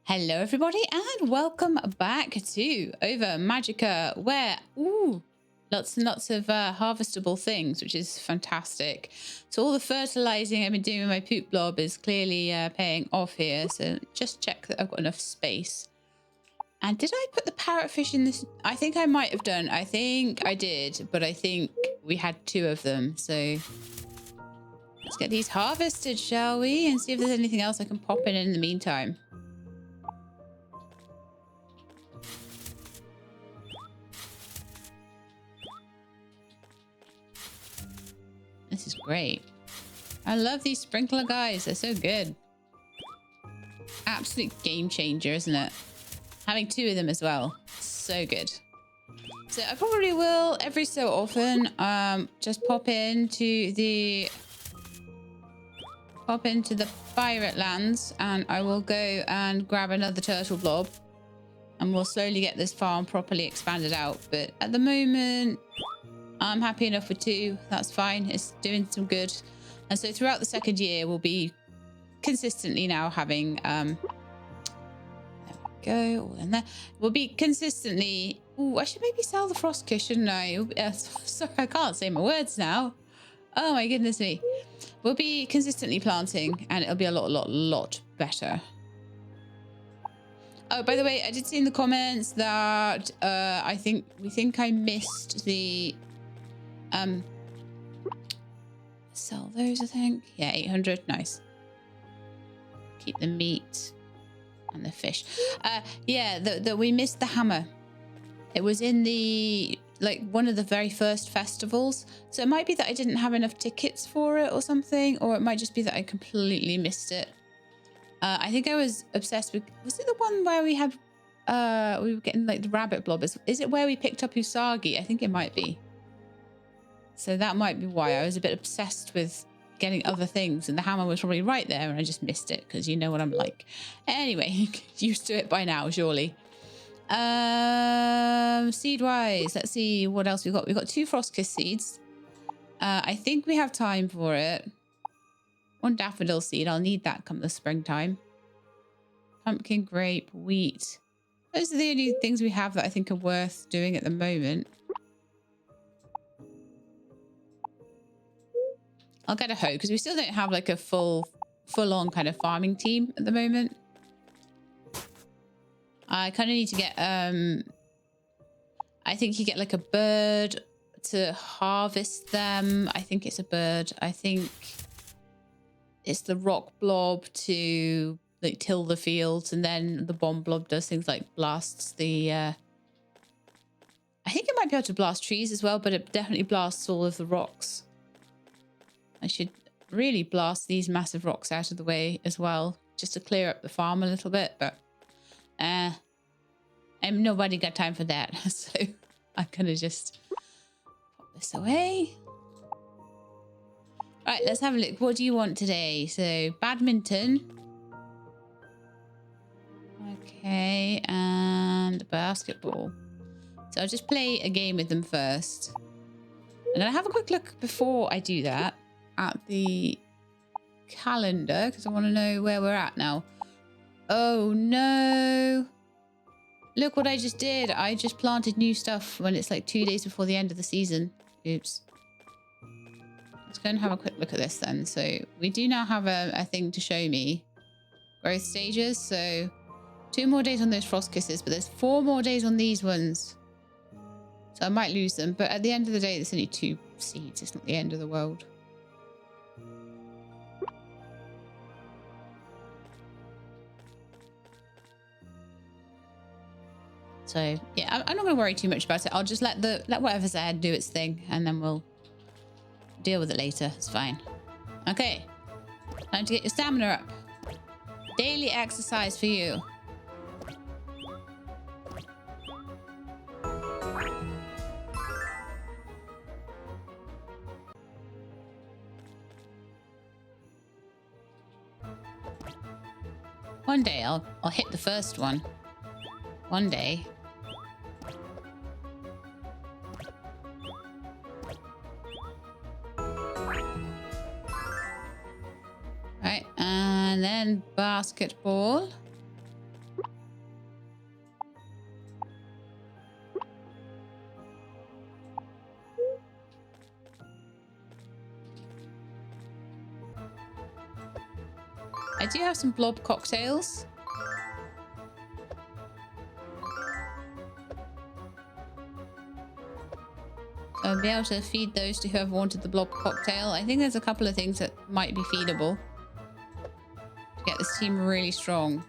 Hello everybody and welcome back to Ova Magica, where lots and lots of harvestable things, which is fantastic. So all the fertilizing I've been doing with my poop blob is clearly paying off here. So just check that I've got enough space. And did I put the parrotfish in this? I think I might have done. I think I did, but I think we had two of them. So let's get these harvested, shall we? And see if there's anything else I can pop in the meantime. This is great. I love these sprinkler guys. They're so good. Absolute game changer, isn't it? Having two of them as well. So good. So I probably will every so often just pop into the pirate lands, and I will go and grab another turtle blob, and we'll slowly get this farm properly expanded out. But at the moment, I'm happy enough with two. That's fine. It's doing some good. And so throughout the second year, we'll be consistently now having there we go, all in there. We'll be consistently. I should maybe sell the frostkiss, shouldn't I? Sorry, I can't say my words now. Oh my goodness me. We'll be consistently planting, and it'll be a lot better. Oh, by the way, I did see in the comments that we think I missed the sell those, I think. Yeah, 800. Nice. Keep the meat and the fish. Yeah, we missed the hammer. It was in the one of the very first festivals. So it might be that I didn't have enough tickets for it or something, or it might just be that I completely missed it. I think I was obsessed with, was it the one where we had we were getting the rabbit blobbers? Is it where we picked up Usagi? I think it might be. So that might be why I was a bit obsessed with getting other things, and the hammer was probably right there and I just missed it, because you know what I'm like. Anyway, used to it by now, surely. Seed wise, let's see what else we've got. We've got 2 frostkiss seeds. I think we have time for it. 1 daffodil seed. I'll need that come the springtime. Pumpkin, grape, wheat. Those are the only things we have that I think are worth doing at the moment. I'll get a hoe because we still don't have a full-on kind of farming team at the moment. I kind of need to get I think you get a bird to harvest them. I think it's a bird. I think it's the rock blob to till the fields, and then the bomb blob does things like blasts the I think it might be able to blast trees as well, but it definitely blasts all of the rocks. I should really blast these massive rocks out of the way as well, just to clear up the farm a little bit, but nobody got time for that. So I'm gonna just pop this away. Right, let's have a look. What do you want today? So badminton. Okay, and basketball. So I'll just play a game with them first. I'm gonna have a quick look before I do that at the calendar, because I want to know where we're at now. Oh no, look what I just did. I just planted new stuff when it's 2 days before the end of the season. Oops. Let's go and have a quick look at this then. So we do now have a thing to show me growth stages. So 2 more days on those frost kisses, but there's 4 more days on these ones, so I might lose them. But at the end of the day, it's only 2 seeds. It's not the end of the world. So yeah, I'm not going to worry too much about it. I'll just let whatever's ahead do its thing, and then we'll deal with it later. It's fine. Okay, time to get your stamina up. Daily exercise for you. One day I'll hit the first one. One day. Right, and then basketball. do have some blob cocktails. So I'll be able to feed those to whoever wanted the blob cocktail. I think there's a couple of things that might be feedable to get this team really strong.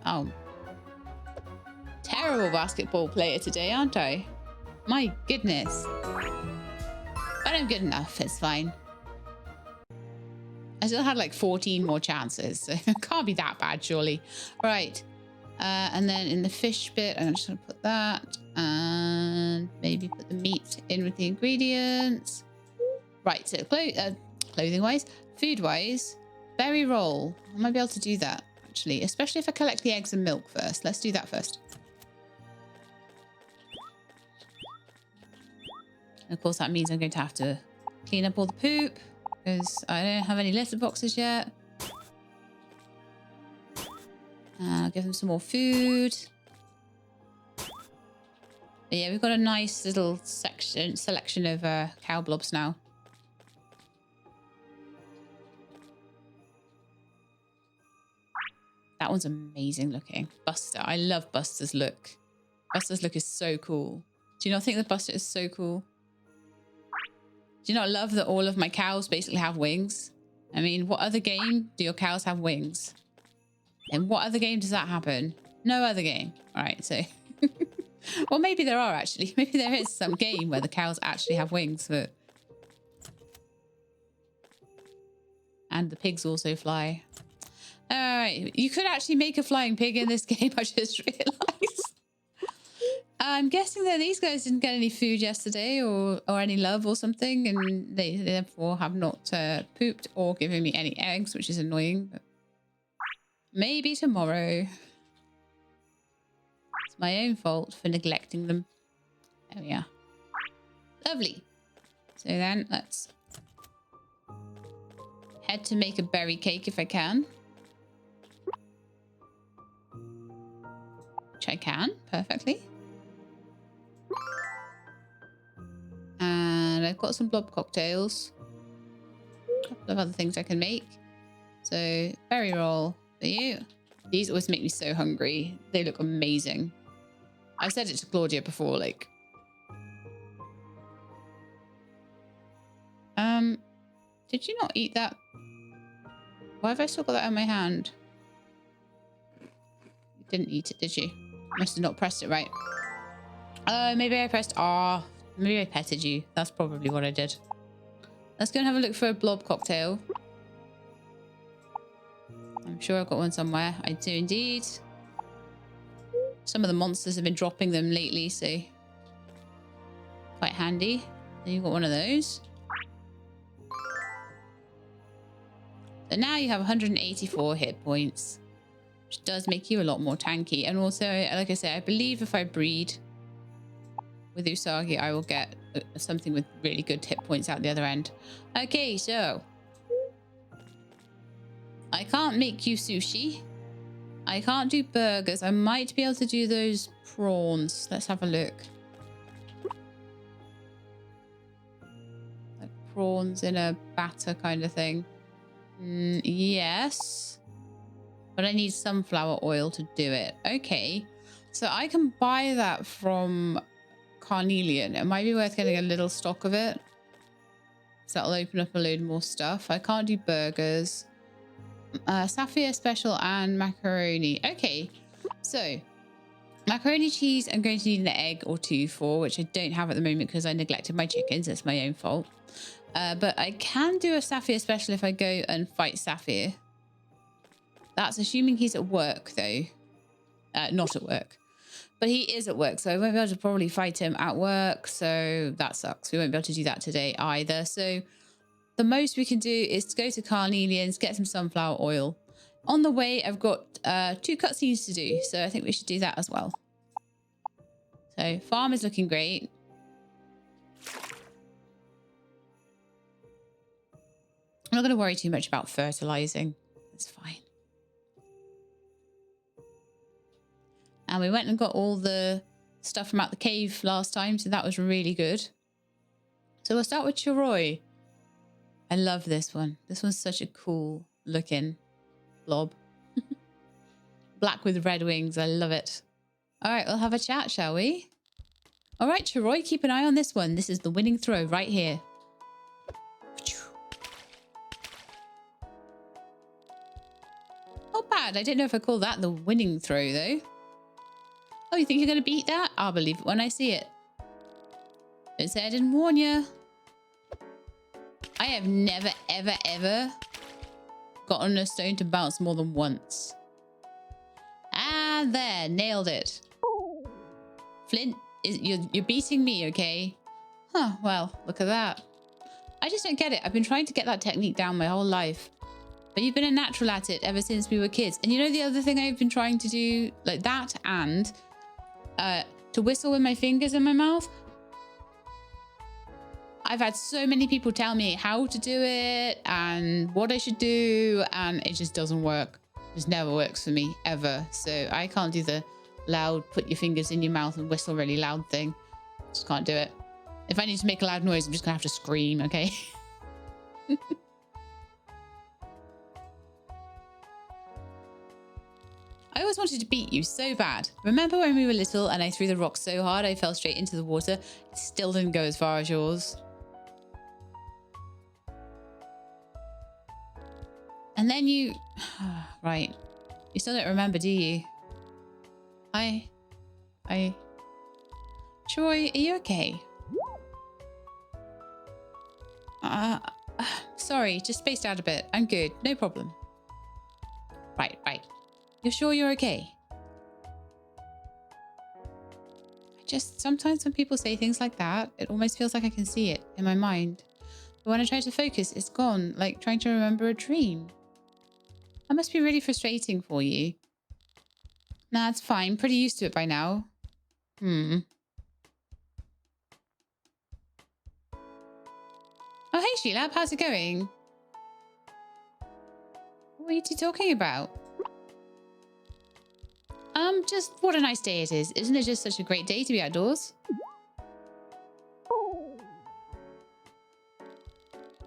Oh. Terrible basketball player today, aren't I? My goodness. But I'm good enough. It's fine. I still had like 14 more chances. So it can't be that bad, surely. Right. And then in the fish bit, I'm just going to put that. And maybe put the meat in with the ingredients. Right. So clothing-wise, food-wise, berry roll. I might be able to do that, actually. Especially if I collect the eggs and milk first. Let's do that first. And of course, that means I'm going to have to clean up all the poop because I don't have any litter boxes yet. I'll give them some more food. But yeah, we've got a nice little selection of cow blobs now. That one's amazing looking. Buster. I love Buster's look. Buster's look is so cool. Do you not think that Buster is so cool? Do you not love that all of my cows basically have wings? I mean, what other game do your cows have wings? And what other game does that happen? No other game. All right, so... well, maybe there are actually. Maybe there is some game where the cows actually have wings, but... And the pigs also fly. All right, you could actually make a flying pig in this game, I just realised. I'm guessing that these guys didn't get any food yesterday or any love or something, and they therefore have not pooped or given me any eggs, which is annoying. But maybe tomorrow. It's my own fault for neglecting them. There we are. Lovely. So then let's head to make a berry cake if I can. Which I can perfectly. And I've got some blob cocktails. A couple of other things I can make. So, berry roll for you. These always make me so hungry. They look amazing. I've said it to Claudia before, like... Did you not eat that? Why have I still got that in my hand? You didn't eat it, did you? Must have not pressed it right. Maybe I pressed R. Maybe I petted you. That's probably what I did. Let's go and have a look for a blob cocktail. I'm sure I've got one somewhere. I do indeed. Some of the monsters have been dropping them lately, so quite handy. Then you've got one of those. So now you have 184 hit points, which does make you a lot more tanky. And also, like I said, I believe if I breed with Usagi, I will get something with really good hit points out the other end. Okay, so I can't make you sushi. I can't do burgers. I might be able to do those prawns. Let's have a look. Like prawns in a batter kind of thing. Yes. But I need sunflower oil to do it. Okay. So I can buy that from Carnelian. It might be worth getting a little stock of it. So that'll open up a load more stuff. I can't do burgers. Sapphire special and macaroni. Okay. So macaroni cheese I'm going to need an egg or two for, which I don't have at the moment because I neglected my chickens. That's my own fault. But I can do a Sapphire special if I go and fight Sapphire. That's assuming he's at work, though. Not at work. But he is at work, so I won't be able to probably fight him at work. So that sucks. We won't be able to do that today either. So the most we can do is to go to Carnelian's, get some sunflower oil. On the way, I've got 2 cutscenes to do. So I think we should do that as well. So farm is looking great. I'm not going to worry too much about fertilizing. It's fine. And we went and got all the stuff from out the cave last time, so that was really good. So we'll start with Chiroi. I love this one. This one's such a cool looking blob. Black with red wings. I love it. All right, we'll have a chat, shall we? All right, Chiroy, keep an eye on this one. This is the winning throw right here. Not bad. I didn't know if I call that the winning throw, though. Oh, you think you're going to beat that? I'll believe it when I see it. Don't say I didn't warn you. I have never, ever, ever gotten a stone to bounce more than once. And there, nailed it. Flint, you're beating me, okay? Huh, well, look at that. I just don't get it. I've been trying to get that technique down my whole life. But you've been a natural at it ever since we were kids. And you know the other thing I've been trying to do? Like that and to whistle with my fingers in my mouth. I've had so many people tell me how to do it and what I should do. And it just doesn't work. It just never works for me, ever. So I can't do the loud, put your fingers in your mouth and whistle really loud thing. Just can't do it. If I need to make a loud noise, I'm just going to have to scream, okay? I always wanted to beat you so bad. Remember when we were little and I threw the rock so hard I fell straight into the water? It still didn't go as far as yours. And then you... Right. You still don't remember, do you? Troy, are you okay? Sorry, just spaced out a bit. I'm good. No problem. Right. You're sure you're okay? Sometimes when people say things like that, it almost feels like I can see it in my mind. But when I try to focus, it's gone, like trying to remember a dream. That must be really frustrating for you. Nah, it's fine. Pretty used to it by now. Oh, hey, Sheila. How's it going? What are you two talking about? Just what a nice day it is. Isn't it just such a great day to be outdoors?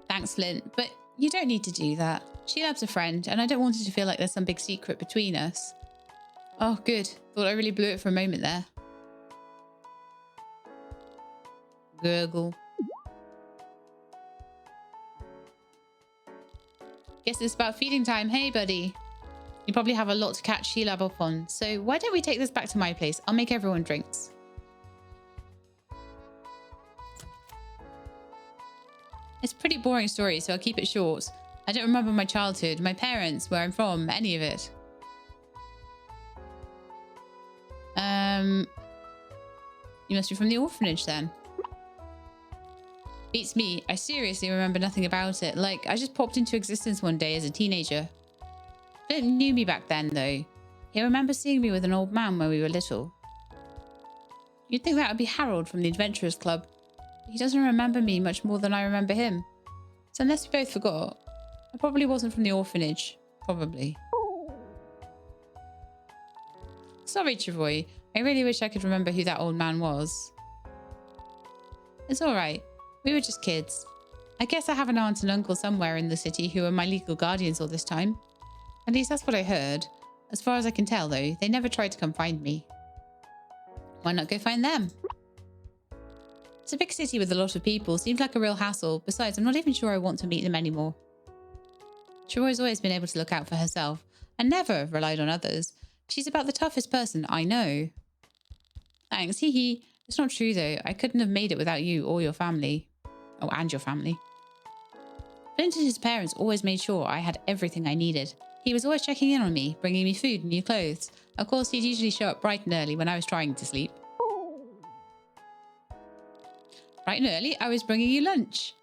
Thanks, Flint, but you don't need to do that. Sheila's a friend, and I don't want it to feel like there's some big secret between us. Oh, good. Thought I really blew it for a moment there. Gurgle. Guess it's about feeding time. Hey, buddy. You probably have a lot to catch Sheila up on, so why don't we take this back to my place? I'll make everyone drinks. It's a pretty boring story, so I'll keep it short. I don't remember my childhood, my parents, where I'm from, any of it. You must be from the orphanage then. Beats me. I seriously remember nothing about it. Like, I just popped into existence one day as a teenager. Flint knew me back then, though. He remembers seeing me with an old man when we were little. You'd think that would be Harold from the Adventurers Club. He doesn't remember me much more than I remember him. So unless we both forgot, I probably wasn't from the orphanage. Probably. Sorry, Travoy. I really wish I could remember who that old man was. It's all right. We were just kids. I guess I have an aunt and uncle somewhere in the city who are my legal guardians all this time. At least that's what I heard. As far as I can tell, though, they never tried to come find me. Why not go find them? It's a big city with a lot of people. Seems like a real hassle. Besides, I'm not even sure I want to meet them anymore. Troy's always been able to look out for herself and never relied on others. She's about the toughest person I know. Thanks, hee hee. It's not true, though. I couldn't have made it without you or your family. Oh, and your family. Flint and his parents always made sure I had everything I needed. He was always checking in on me, bringing me food and new clothes. Of course, he'd usually show up bright and early when I was trying to sleep. Bright and early, I was bringing you lunch.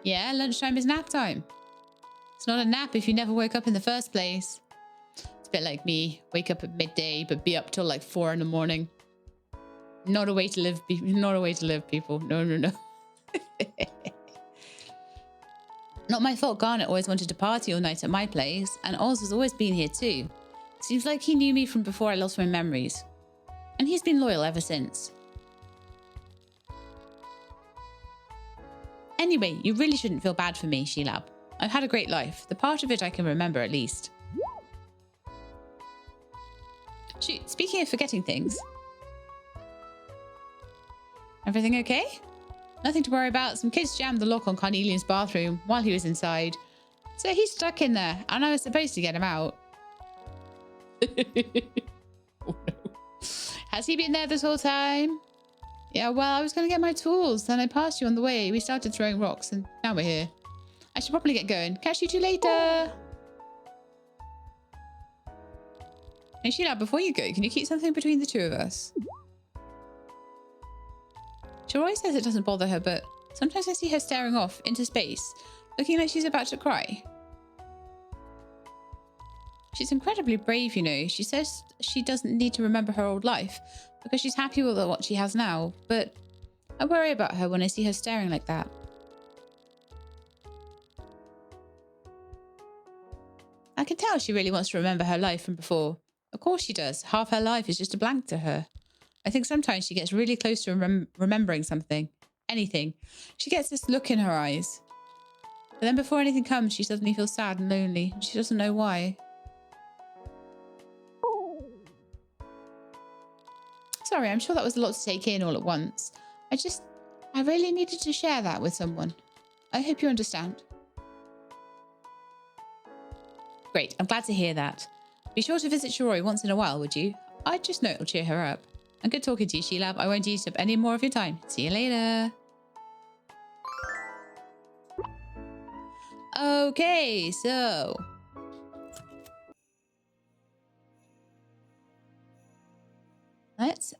Yeah, lunchtime is nap time. It's not a nap if you never woke up in the first place. It's a bit like me. Wake up at midday, but be up till like 4 in the morning. Not a way to live, not a way to live, people. No. Not my fault Garnet always wanted to party all night at my place, and Oz has always been here too. Seems like he knew me from before I lost my memories. And he's been loyal ever since. Anyway, you really shouldn't feel bad for me, Sheelab. I've had a great life. The part of it I can remember, at least. Shoot, speaking of forgetting things. Everything okay? Nothing to worry about. Some kids jammed the lock on Carnelian's bathroom while he was inside. So he's stuck in there, and I was supposed to get him out. Oh, no. Has he been there this whole time? Yeah, well, I was going to get my tools. Then I passed you on the way. We started throwing rocks, and now we're here. I should probably get going. Catch you two later. Hey, Sheila, before you go, can you keep something between the two of us? She always says it doesn't bother her, but sometimes I see her staring off into space, looking like she's about to cry. She's incredibly brave, you know. She says she doesn't need to remember her old life because she's happy with what she has now, but I worry about her when I see her staring like that. I can tell she really wants to remember her life from before. Of course she does. Half her life is just a blank to her. I think sometimes she gets really close to remembering something. Anything. She gets this look in her eyes. But then before anything comes, she suddenly feels sad and lonely. She doesn't know why. Sorry, I'm sure that was a lot to take in all at once. I really needed to share that with someone. I hope you understand. Great, I'm glad to hear that. Be sure to visit Shiroi once in a while, would you? I just know it'll cheer her up. And good talking to you, Sheelab. I won't eat up any more of your time. See you later. Okay, so...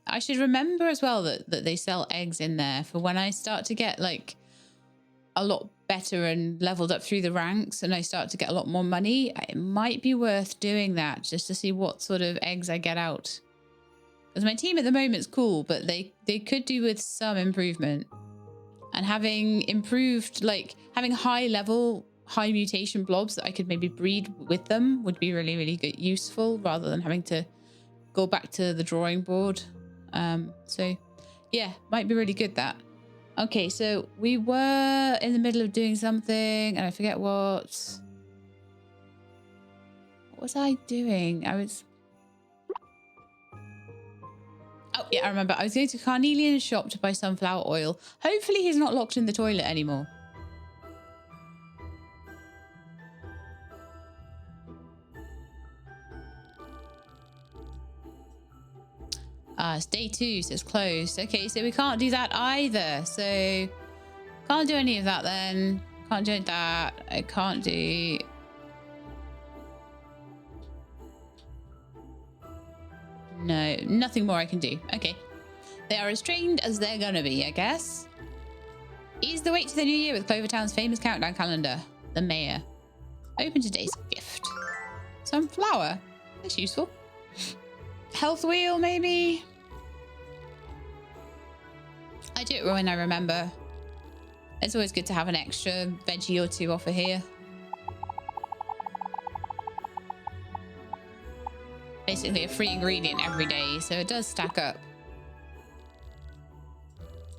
I should remember as well that they sell eggs in there for when I start to get like a lot better and leveled up through the ranks and I start to get a lot more money. It might be worth doing that just to see what sort of eggs I get out. Because my team at the moment is cool, but they could do with some improvement. And having improved, like having high level, high mutation blobs that I could maybe breed with them would be really, really good, useful rather than having to go back to the drawing board. So yeah, might be really good that. Okay, so we were in the middle of doing something and I forget what. What was I doing? Oh yeah, I remember. I was going to Carnelian's shop to buy sunflower oil. Hopefully he's not locked in the toilet anymore. It's day 2, so it's closed. Okay, so we can't do that either. So can't do any of that then. Can't do that. I can't do... No, nothing more I can do. Okay. They are as trained as they're gonna be, I guess. Ease the wait to the new year with Clover Town's famous countdown calendar. The mayor. Open today's gift. Some flour. That's useful. Health wheel, maybe? I do it when I remember. It's always good to have an extra veggie or two offer here. Basically a free ingredient every day, so it does stack up.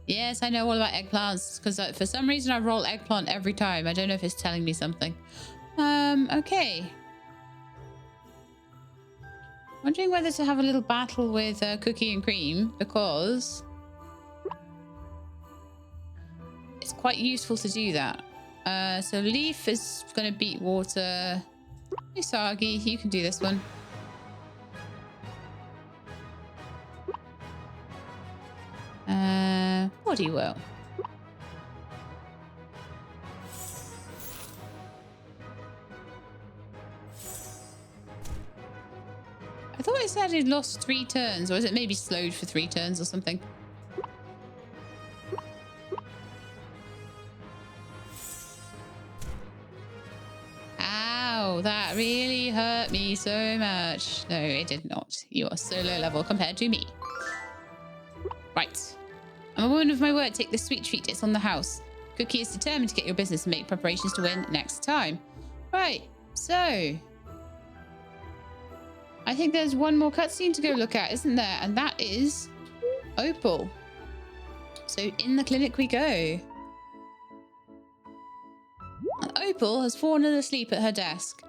Yes, I know all about eggplants, because for some reason I roll eggplant every time. I don't know if it's telling me something. Okay. Wondering whether to have a little battle with Cookie and Cream, because it's quite useful to do that. So Leaf is going to beat Water. Hey, Sagi, you can do this one. What do you will? I thought it said he'd lost 3 turns, or is it maybe slowed for 3 turns or something? Ow, that really hurt me so much. No, it did not. You are so low level compared to me. Right. I'm a woman of my word. Take this sweet treat. It's on the house. Cookie is determined to get your business and make preparations to win next time. Right. So... I think there's one more cutscene to go look at, isn't there? And that is Opal. So in the clinic we go. pupil has fallen asleep at her desk.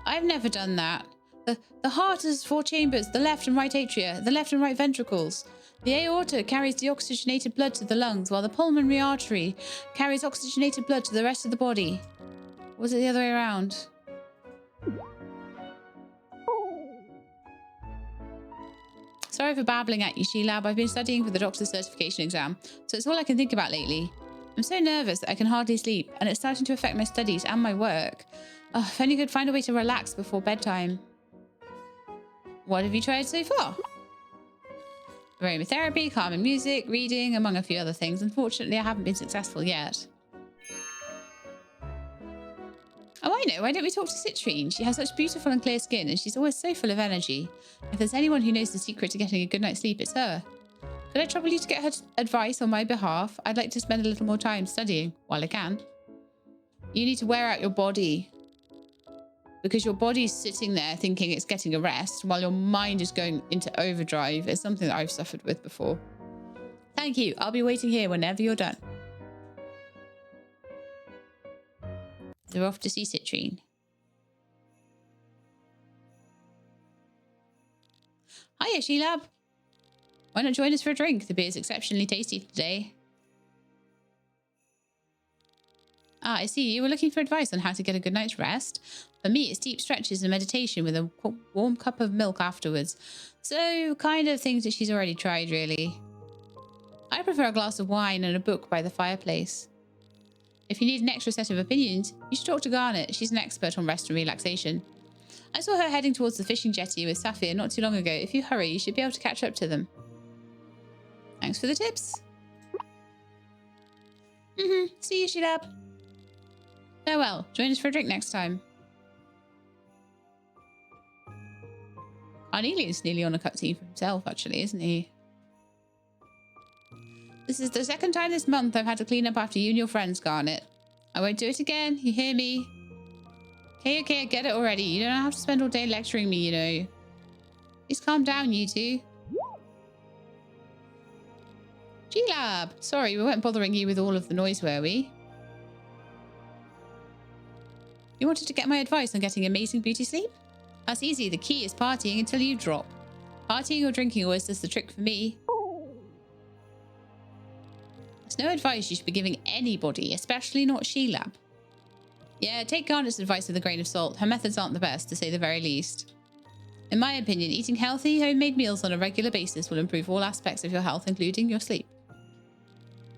I've never done that. The heart has 4 chambers, the left and right atria, the left and right ventricles. The aorta carries deoxygenated blood to the lungs, while the pulmonary artery carries oxygenated blood to the rest of the body. Or was it the other way around? Sorry for babbling at you, Sheilab. I've been studying for the doctor's certification exam, so it's all I can think about lately. I'm so nervous that I can hardly sleep, and it's starting to affect my studies and my work. Oh, if only I could find a way to relax before bedtime. What have you tried so far? Aromatherapy, calming music, reading, among a few other things. Unfortunately, I haven't been successful yet. Oh, I know. Why don't we talk to Citrine? She has such beautiful and clear skin, and she's always so full of energy. If there's anyone who knows the secret to getting a good night's sleep, it's her. Could I trouble you to get her advice on my behalf? I'd like to spend a little more time studying while I can. You need to wear out your body. Because your body's sitting there thinking it's getting a rest while your mind is going into overdrive. It's something that I've suffered with before. Thank you. I'll be waiting here whenever you're done. They're off to see Citrine. Hiya, Sheilab. Why not join us for a drink? The beer's exceptionally tasty today. Ah, I see. You were looking for advice on how to get a good night's rest. For me, it's deep stretches and meditation with a warm cup of milk afterwards. So, kind of things that she's already tried, really. I prefer a glass of wine and a book by the fireplace. If you need an extra set of opinions, you should talk to Garnet. She's an expert on rest and relaxation. I saw her heading towards the fishing jetty with Saphir not too long ago. If you hurry, you should be able to catch up to them. Thanks for the tips. See you, Sheilab. Farewell. Join us for a drink next time. Cornelius nearly on a cutscene for himself, actually, isn't he? This is the second time this month I've had to clean up after you and your friends, Garnet. I won't do it again. You hear me? Okay, I get it already. You don't have to spend all day lecturing me, you know. Please calm down, you two. G-Lab. Sorry, we weren't bothering you with all of the noise, were we? You wanted to get my advice on getting amazing beauty sleep? That's easy. The key is partying until you drop. Partying or drinking always does the trick for me. There's no advice you should be giving anybody, especially not Sheilab. Yeah, take Garnet's advice with a grain of salt. Her methods aren't the best, to say the very least. In my opinion, eating healthy, homemade meals on a regular basis will improve all aspects of your health, including your sleep.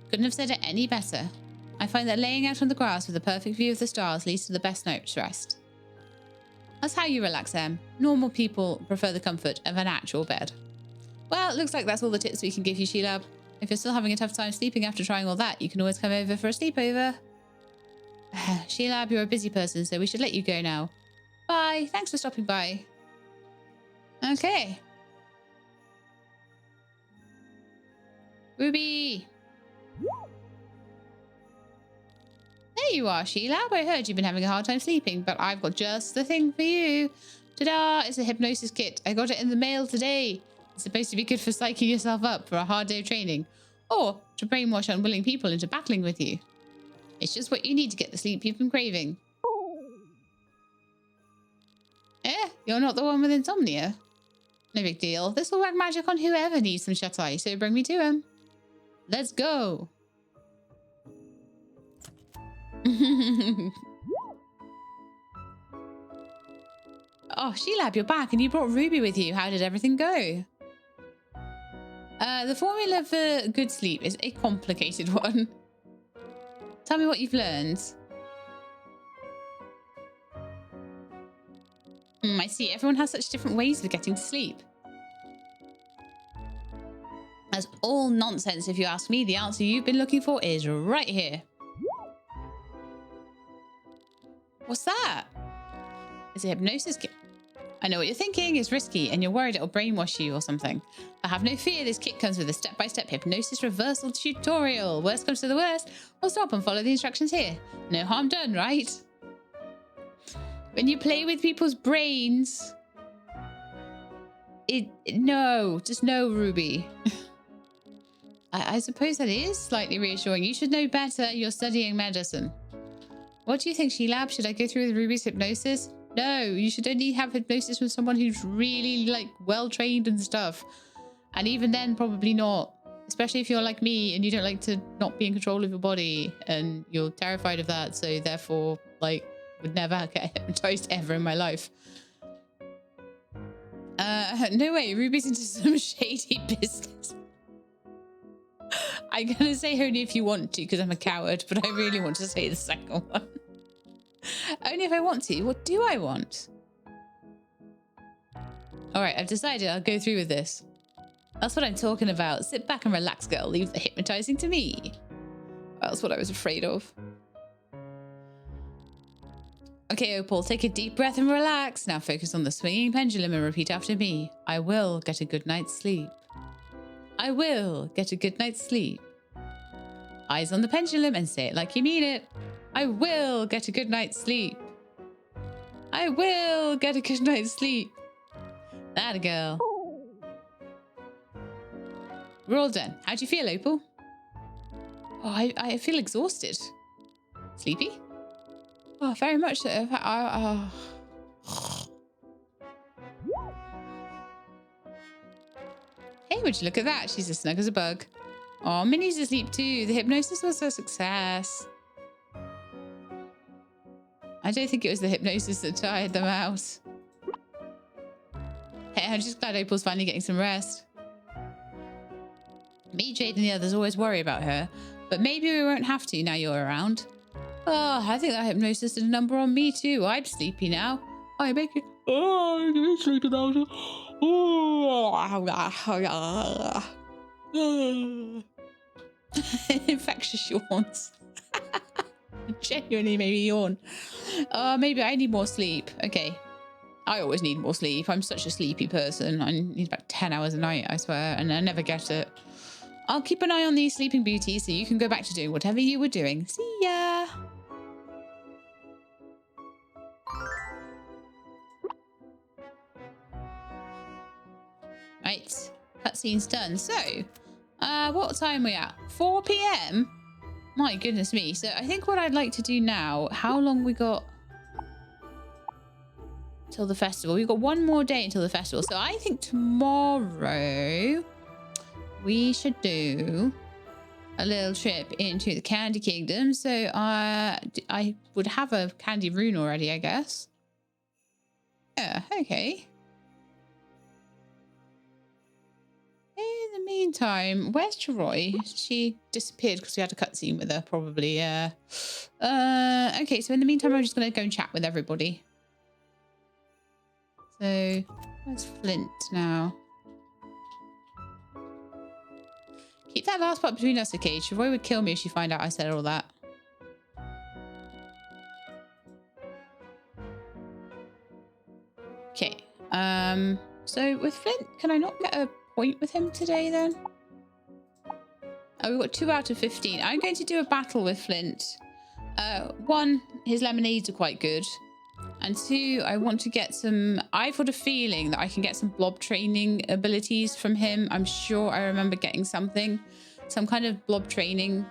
Couldn't have said it any better. I find that laying out on the grass with a perfect view of the stars leads to the best night's rest. That's how you relax, Em. Normal people prefer the comfort of an actual bed. Well, it looks like that's all the tips we can give you, Sheilab. If you're still having a tough time sleeping after trying all that, you can always come over for a sleepover. Sheilab, you're a busy person, so we should let you go now. Bye. Thanks for stopping by. Okay. Ruby. There you are, Sheilab. I heard you've been having a hard time sleeping, but I've got just the thing for you. Ta-da! It's a hypnosis kit. I got it in the mail today. It's supposed to be good for psyching yourself up for a hard day of training, or to brainwash unwilling people into battling with you. It's just what you need to get the sleep you've been craving. Eh? You're not the one with insomnia? No big deal. This will work magic on whoever needs some shut-eye, so bring me to him. Let's go. Oh, Sheilab, you're back and you brought Ruby with you. How did everything go? The formula for good sleep is a complicated one. Tell me what you've learned. I see. Everyone has such different ways of getting to sleep. That's all nonsense if you ask me. The answer you've been looking for is right here. What's that? It's a hypnosis kit. I know what you're thinking. It's risky and you're worried it'll brainwash you or something. But have no fear. This kit comes with a step-by-step hypnosis reversal tutorial. Worst comes to the worst, we'll stop and follow the instructions here. No harm done, right? When you play with people's brains... No, just no, Ruby. I suppose that is slightly reassuring. You should know better. You're studying medicine. What do you think, She-Lab? Should I go through with Ruby's hypnosis? No, you should only have hypnosis with someone who's really, like, well-trained and stuff. And even then, probably not. Especially if you're like me and you don't like to not be in control of your body and you're terrified of that. So therefore, like, would never get hypnotized ever in my life. No way, Ruby's into some shady business. I'm gonna say only if you want to, because I'm a coward, but I really want to say the second one. Only if I want to. What do I want? All right, I've decided I'll go through with this. That's what I'm talking about. Sit back and relax, girl. Leave the hypnotizing to me. That's what I was afraid of. Okay, Opal, take a deep breath and relax. Now focus on the swinging pendulum and repeat after me. I will get a good night's sleep. I will get a good night's sleep. Eyes on the pendulum and say it like you mean it. I will get a good night's sleep. I will get a good night's sleep. That a girl. We're all done. How do you feel, Opal? Oh, I feel exhausted. Sleepy? Oh, very much so. Hey, would you look at that? She's as snug as a bug. Oh, Minnie's asleep too. The hypnosis was a success. I don't think it was the hypnosis that tired them out. Hey, I'm just glad Opal's finally getting some rest. Me, Jade, and the others always worry about her, but maybe we won't have to now you're around. Oh, I think that hypnosis did a number on me too. I'm sleepy now. I make it. Oh, I'm sleepy now. Oh, infectious yawns. Genuinely made me yawn. Maybe I need more sleep. Okay. I always need more sleep. I'm such a sleepy person. I need about 10 hours a night, I swear, and I never get it. I'll keep an eye on these sleeping beauties so you can go back to doing whatever you were doing. See ya! Right, cutscene's done. So, what time are we at? 4 p.m? My goodness me. So I think what I'd like to do now, how long we got till the festival? We've got one more day until the festival. So I think tomorrow we should do a little trip into the Candy Kingdom. So I would have a candy rune already, I guess. Yeah, okay. In the meantime, where's Troy? She disappeared because we had a cutscene with her, probably, yeah. Okay, so in the meantime, I'm just going to go and chat with everybody. So, where's Flint now? Keep that last part between us, okay? Troy would kill me if she found out I said all that. Okay, so with Flint, can I not get a point with him today then? Oh, we've got 2 out of 15. I'm going to do a battle with Flint. 1, his lemonades are quite good. And 2, I want to get some... I've got a feeling that I can get some blob training abilities from him. I'm sure I remember getting something. Some kind of blob training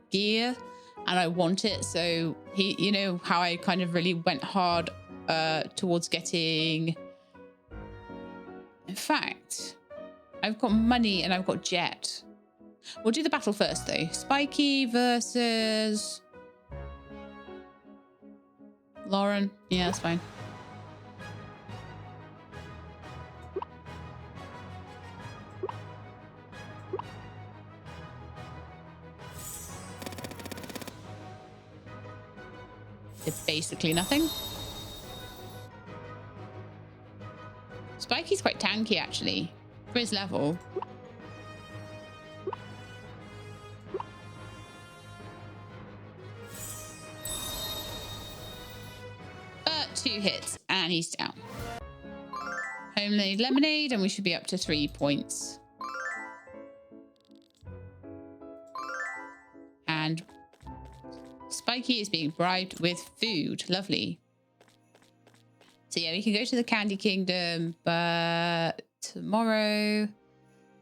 gear. And I want it. So, he, you know, how I kind of really went hard towards getting... In fact... I've got money and I've got Jet. We'll do the battle first though. Spiky versus Lauren. Yeah, that's fine. It's basically nothing. Spiky's quite tanky actually. For his level. But 2 hits and he's down. Homemade lemonade and we should be up to 3 points. And Spiky is being bribed with food. Lovely. So yeah, we can go to the Candy Kingdom, but tomorrow.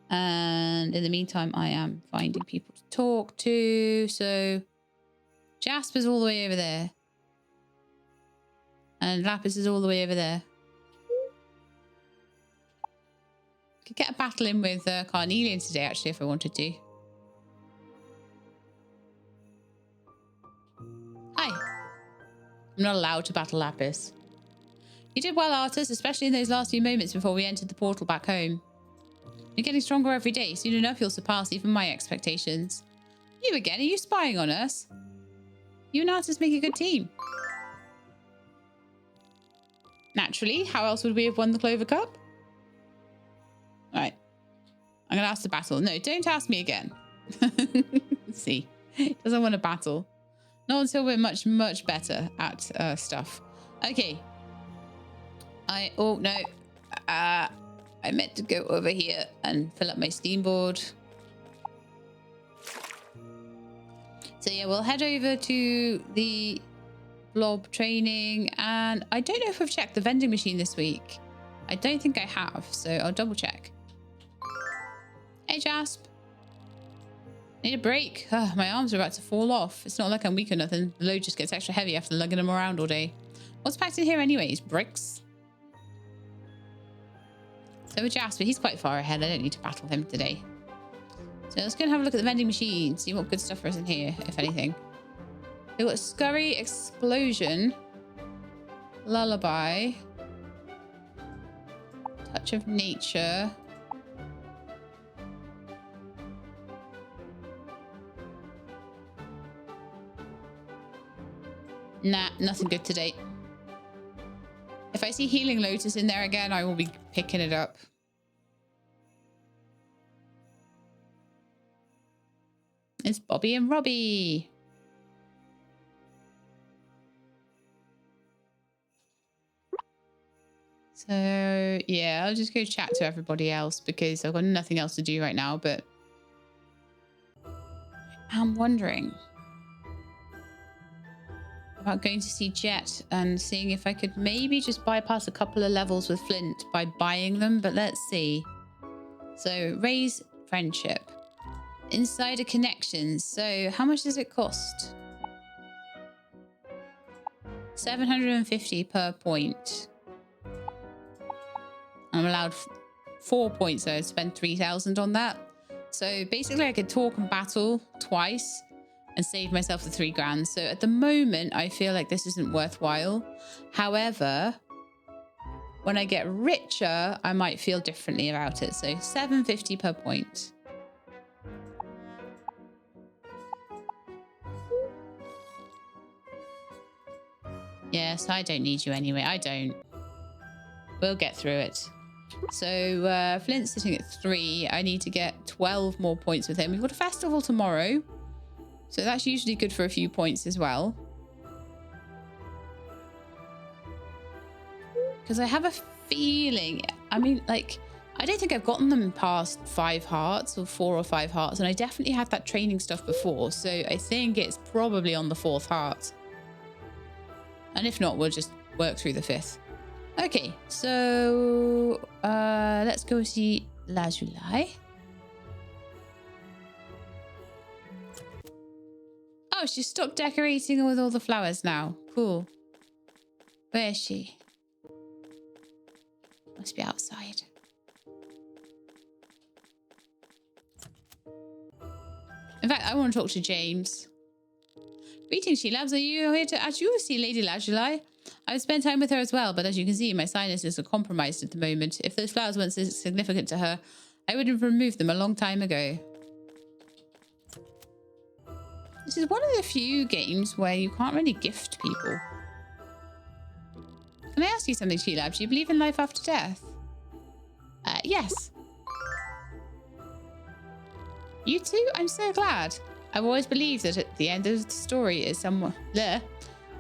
And in the meantime, I am finding people to talk to. So Jasper's all the way over there. And Lapis is all the way over there. Could get a battle in with Carnelian today, actually, if I wanted to. Hi. I'm not allowed to battle Lapis. You did well, Artus, especially in those last few moments before we entered the portal back home. You're getting stronger every day. Soon enough, you'll surpass even my expectations. You again? Are you spying on us? You and Artus make a good team. Naturally, how else would we have won the Clover Cup? Right. I'm going to ask the battle. No, don't ask me again. Let's see. Doesn't want to battle. Not until we're much, much better at stuff. Okay. Oh, no. I meant to go over here and fill up my Steam board. So, yeah, we'll head over to the blob training. And I don't know if I've checked the vending machine this week. I don't think I have, so I'll double check. Hey, Jasp. Need a break. My arms are about to fall off. It's not like I'm weak or nothing. The load just gets extra heavy after lugging them around all day. What's packed in here anyways? Bricks? So with Jasper, he's quite far ahead. I don't need to battle him today. So let's go and have a look at the vending machine. See what good stuff there is in here, if anything. We've got Scurry, Explosion, Lullaby, Touch of Nature. Nah, nothing good today. If I see Healing Lotus in there again, I will be picking it up. It's Bobby and Robbie. So, yeah, I'll just go chat to everybody else because I've got nothing else to do right now, but I'm wondering about going to see Jet and seeing if I could maybe just bypass a couple of levels with Flint by buying them, but let's see. So, raise friendship. Insider connections. So, how much does it cost? 750 per point. I'm allowed 4 points, so I'd spend 3,000 on that. So basically I could talk and battle twice and save myself the 3 grand. So at the moment, I feel like this isn't worthwhile. However, when I get richer, I might feel differently about it. So 750 per point. Yes, I don't need you anyway. I don't. We'll get through it. So Flint's sitting at 3. I need to get 12 more points with him. We've got a festival tomorrow. So that's usually good for a few points as well. Because I have a feeling, I mean, like, I don't think I've gotten them past 5 hearts or 4 or 5 hearts. And I definitely had that training stuff before. So I think it's probably on the 4th heart. And if not, we'll just work through the 5th. Okay, so let's go see La July. Oh, she stopped decorating with all the flowers now. Cool. Where is she? Must be outside. In fact, I want to talk to James. Greetings, She-Labs. Are you here to see Lady La July? I've spent time with her as well, but as you can see, my sinuses are compromised at the moment. If those flowers weren't so significant to her, I would have removed them a long time ago. This is one of the few games where you can't really gift people. Can I ask you something, She-Lab? Do you believe in life after death? Yes. You too? I'm so glad. I've always believed that at the end of the story is somewhat...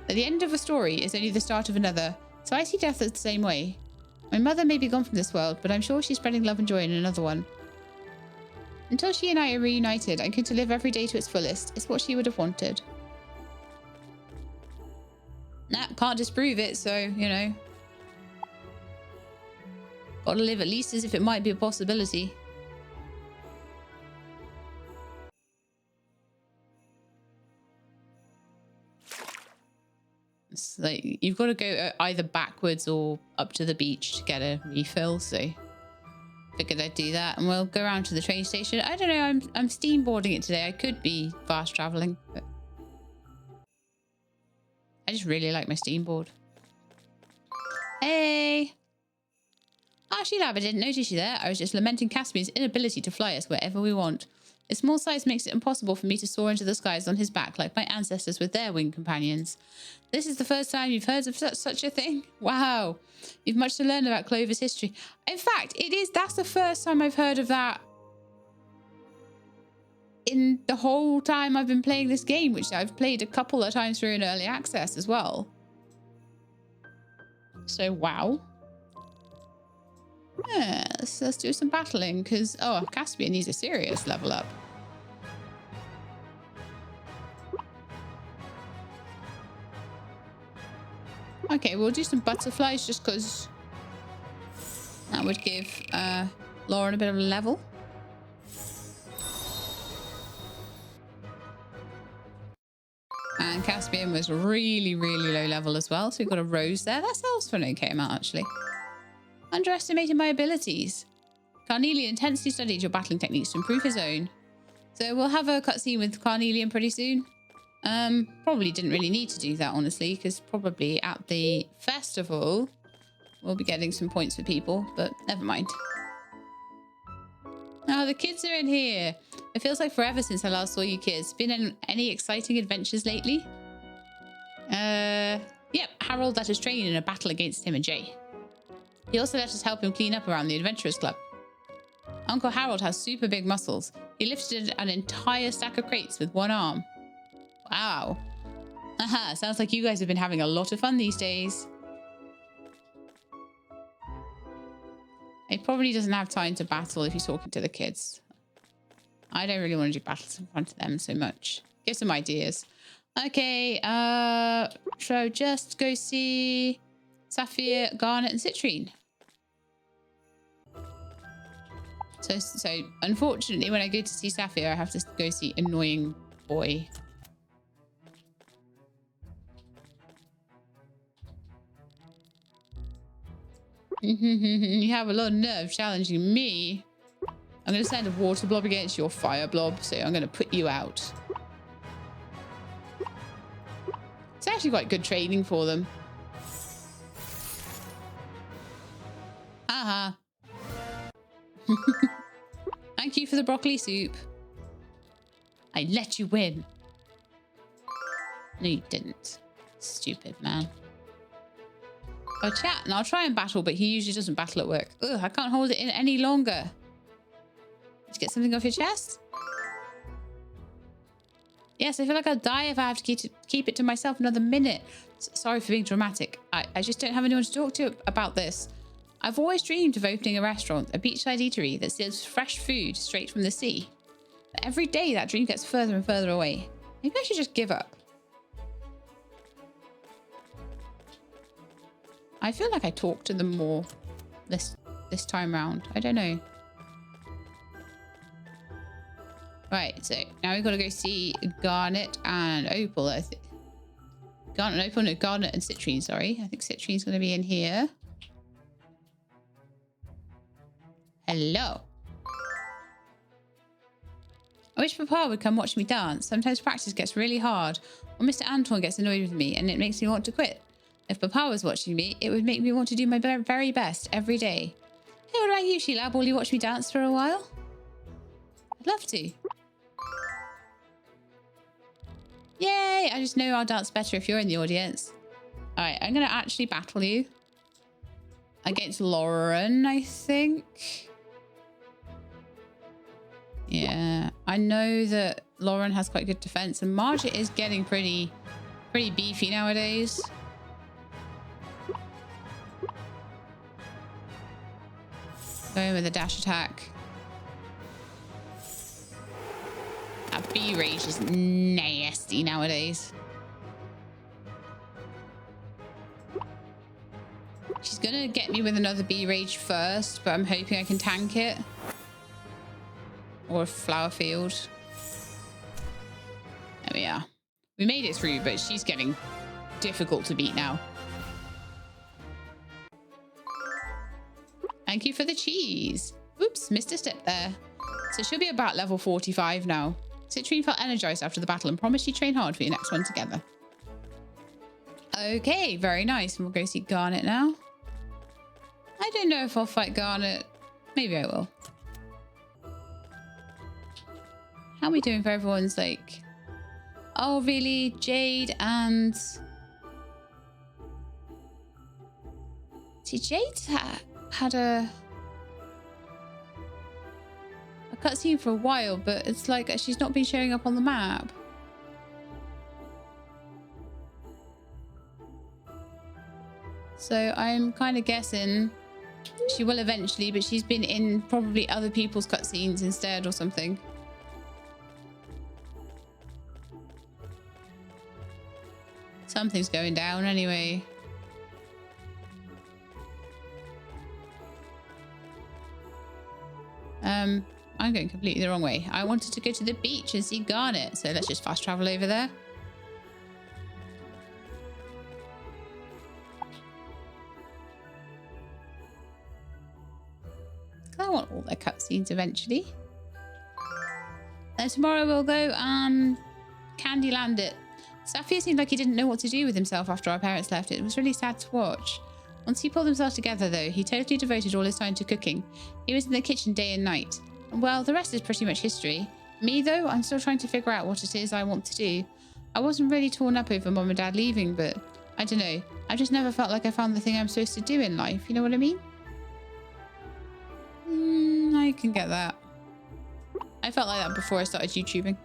At the end of a story is only the start of another, so I see death as the same way. My mother may be gone from this world, but I'm sure she's spreading love and joy in another one. Until she and I are reunited, I'm going to live every day to its fullest. It's what she would have wanted. Nah, can't disprove it, so, you know. Gotta live at least as if it might be a possibility. So Like, you've got to go either backwards or up to the beach to get a refill. So figured I'd do that, and we'll go around to the train station. I don't know. I'm steamboarding it today. I could be fast traveling, but I just really like my steamboard. Hey. Ah, Sheelab, I didn't notice you there. I was just lamenting Caspian's inability to fly us wherever we want. His small size makes it impossible for me to soar into the skies on his back like my ancestors with their winged companions. This is the first time you've heard of such a thing? Wow. You've much to learn about Clover's history. In fact, that's the first time I've heard of that in the whole time I've been playing this game, which I've played a couple of times through in early access as well. So, wow. Yeah, let's do some battling, because, oh, Caspian needs a serious level up. Okay, we'll do some butterflies just because that would give Lauren a bit of a level. And Caspian was really, really low level as well, so we've got a rose there. That sells for an okay amount, actually. Underestimating my abilities. Carnelian intensely studied your battling techniques to improve his own. So we'll have a cutscene with Carnelian pretty soon. Probably didn't really need to do that, honestly, because probably at the festival we'll be getting some points for people, but never mind. Oh, the kids are in here. It feels like forever since I last saw you kids. Been in any exciting adventures lately? Yep, Harold let us train in a battle against him and Jay. He also let us help him clean up around the Adventurers Club. Uncle Harold has super big muscles. He lifted an entire stack of crates with one arm. Wow. Aha, sounds like you guys have been having a lot of fun these days. He probably doesn't have time to battle if he's talking to the kids. I don't really want to do battles in front of them so much. Give some ideas. Okay, so just go see Sapphire, Garnet, and Citrine. So unfortunately, when I go to see Sapphire, I have to go see Annoying Boy. You have a lot of nerve challenging me. I'm going to send a water blob against your fire blob, so I'm going to put you out. It's actually quite good training for them. Aha. Thank you for the broccoli soup. I let you win. No, you didn't. Stupid man. I'll chat and I'll try and battle, but he usually doesn't battle at work. Ugh, I can't hold it in any longer. Let's get something off your chest. Yes, I feel like I'll die if I have to keep it to myself another minute. Sorry for being dramatic. I just don't have anyone to talk to about this. I've always dreamed of opening a restaurant, a beachside eatery that serves fresh food straight from the sea. But every day that dream gets further and further away. Maybe I should just give up. I feel like I talk to them more this time round. I don't know. Right, so now we've got to go see Garnet and Opal, I think. Garnet and Opal, no, Garnet and Citrine, sorry. I think Citrine's going to be in here. Hello. I wish Papa would come watch me dance. Sometimes practice gets really hard, or Mr. Anton gets annoyed with me and it makes me want to quit. If Papa was watching me, it would make me want to do my very best every day. Hey, what about you, Sheelab? Will you watch me dance for a while? I'd love to. Yay! I just know I'll dance better if you're in the audience. Alright, I'm going to actually battle you. Against Lauren, I think. Yeah, I know that Lauren has quite good defense, and Margit is getting pretty beefy nowadays. Going with a dash attack. That bee rage is nasty nowadays. She's gonna get me with another bee rage first, but I'm hoping I can tank it. Or a flower field. There we are. We made it through, but she's getting difficult to beat now. Thank you for the cheese. Oops, missed a step there. So she'll be about level 45 now. Citrine felt energized after the battle and promised she'd train hard for your next one together. Okay, very nice. We'll go see Garnet now. I don't know if I'll fight Garnet. Maybe I will. How are we doing for everyone's like... Oh, really? Jade and... See, Jade had a cutscene for a while, but it's like she's not been showing up on the map. So I'm kind of guessing she will eventually, but she's been in probably other people's cutscenes instead or something. Something's going down anyway. I'm going completely the wrong way. I wanted to go to the beach and see Garnet, so let's just fast travel over there. I want all their cutscenes eventually. Then tomorrow we'll go and Candyland it. Sapphire seemed like he didn't know what to do with himself after our parents left. It was really sad to watch. Once he pulled himself together, though, he totally devoted all his time to cooking. He was in the kitchen day and night. Well, the rest is pretty much history. Me, though, I'm still trying to figure out what it is I want to do. I wasn't really torn up over Mom and Dad leaving, but I don't know. I've just never felt like I found the thing I'm supposed to do in life. You know what I mean? I can get that. I felt like that before I started YouTubing.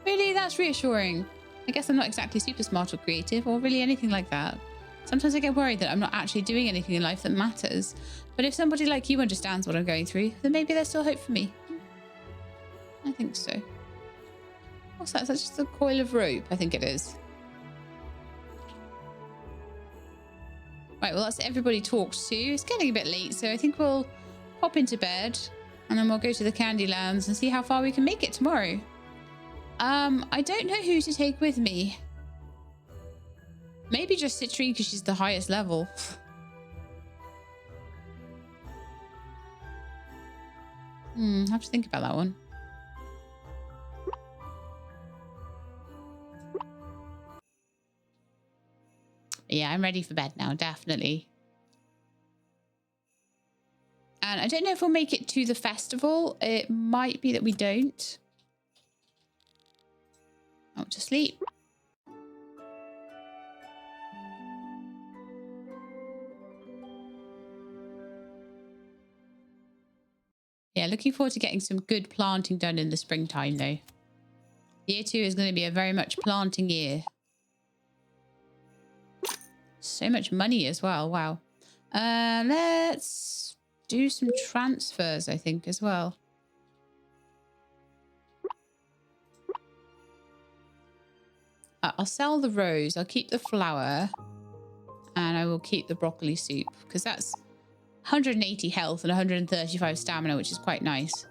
Really? That's reassuring. I guess I'm not exactly super smart or creative or really anything like that. Sometimes I get worried that I'm not actually doing anything in life that matters. But if somebody like you understands what I'm going through, then maybe there's still hope for me. I think so. What's that? Is that just a coil of rope? I think it is. Right, well, that's everybody talked to. It's getting a bit late, so I think we'll pop into bed and then we'll go to the Candylands and see how far we can make it tomorrow. I don't know who to take with me. Maybe just Citrine because she's the highest level. I have to think about that one. Yeah, I'm ready for bed now, definitely. And I don't know if we'll make it to the festival. It might be that we don't. Oh, to sleep. Yeah, looking forward to getting some good planting done in the springtime, though. Year 2 is going to be a very much planting year. So much money as well. Wow. Let's do some transfers, I think, as well. I'll sell the rose. I'll keep the flower. And I will keep the broccoli soup. Because that's 180 health and 135 stamina, which is quite nice.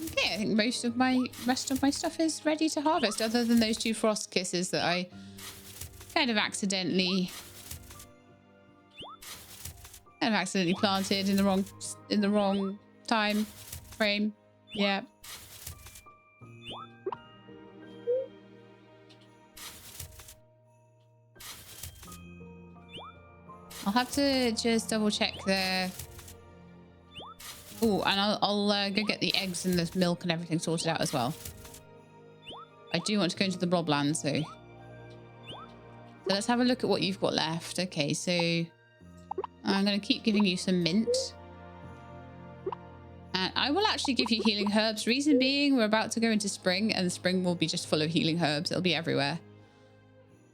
Okay, I think rest of my stuff is ready to harvest, other than those 2 frost kisses that I kind of accidentally planted in the wrong time frame. Yeah. I'll have to just double check there. Oh, and I'll go get the eggs and the milk and everything sorted out as well. I do want to go into the bloblands, so let's have a look at what you've got left. Okay, so I'm going to keep giving you some mint. And I will actually give you healing herbs. Reason being, we're about to go into spring, and the spring will be just full of healing herbs. It'll be everywhere.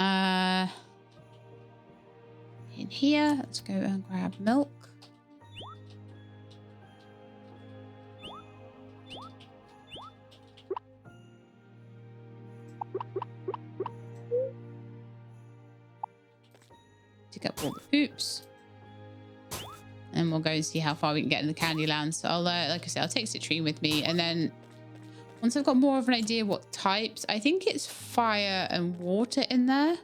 In here, let's go and grab milk. Pick up all the poops. And we'll go and see how far we can get in the Candyland. So I'll, like I said, I'll take Citrine with me. And then once I've got more of an idea what types, I think it's fire and water in there.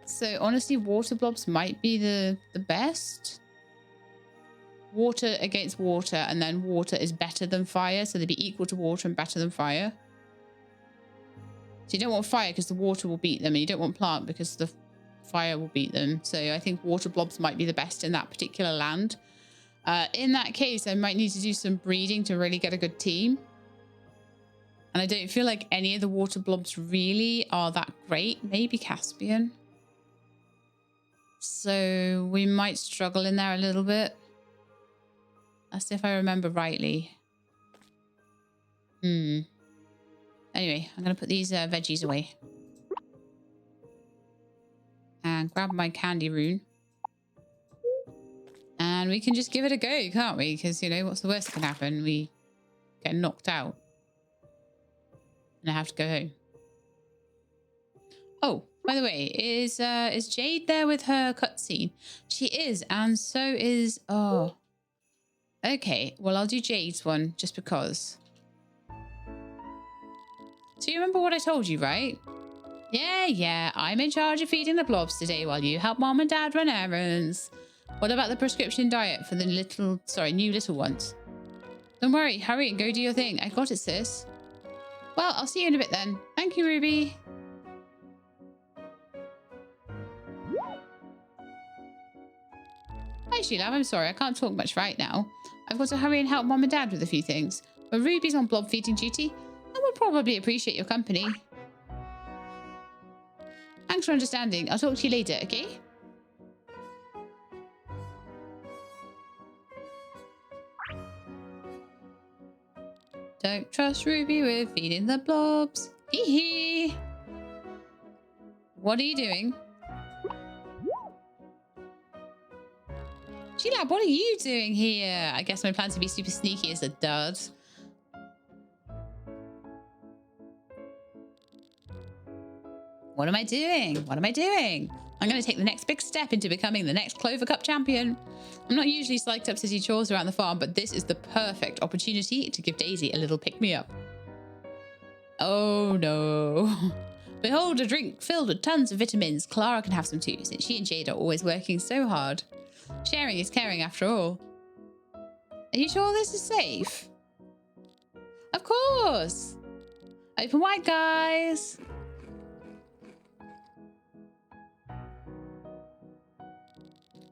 So honestly, water blobs might be the best. Water against water, and then water is better than fire. So they'd be equal to water and better than fire. So you don't want fire because the water will beat them, and you don't want plant because the fire will beat them. So I think water blobs might be the best in that particular land. In that case, I might need to do some breeding to really get a good team. And I don't feel like any of the water blobs really are that great. Maybe Caspian. So we might struggle in there a little bit. That's if I remember rightly. Anyway, I'm going to put these veggies away. And grab my candy rune. And we can just give it a go, can't we? Because, you know, what's the worst that can happen? We get knocked out. And I have to go home. Oh, by the way, is Jade there with her cutscene? She is, and so is... Oh. Okay, well, I'll do Jade's one, just because. So you remember what I told you, right? Yeah, I'm in charge of feeding the blobs today while you help Mom and Dad run errands. What about the prescription diet for the new little ones? Don't worry, hurry and go do your thing. I got it, sis. Well, I'll see you in a bit then. Thank you, Ruby. Hi, Sheila. I'm sorry, I can't talk much right now. I've got to hurry and help Mom and Dad with a few things. But Ruby's on blob feeding duty. I will probably appreciate your company. Thanks for understanding. I'll talk to you later, okay? Don't trust Ruby with feeding the blobs. Hee hee. What are you doing? Sheila, what are you doing here? I guess my plan to be super sneaky is a dud. What am I doing? What am I doing? I'm going to take the next big step into becoming the next Clover Cup champion. I'm not usually psyched up to do chores around the farm, but this is the perfect opportunity to give Daisy a little pick-me-up. Oh no. Behold a drink filled with tons of vitamins. Clara can have some too, since she and Jade are always working so hard. Sharing is caring after all. Are you sure this is safe? Of course. Open wide, guys.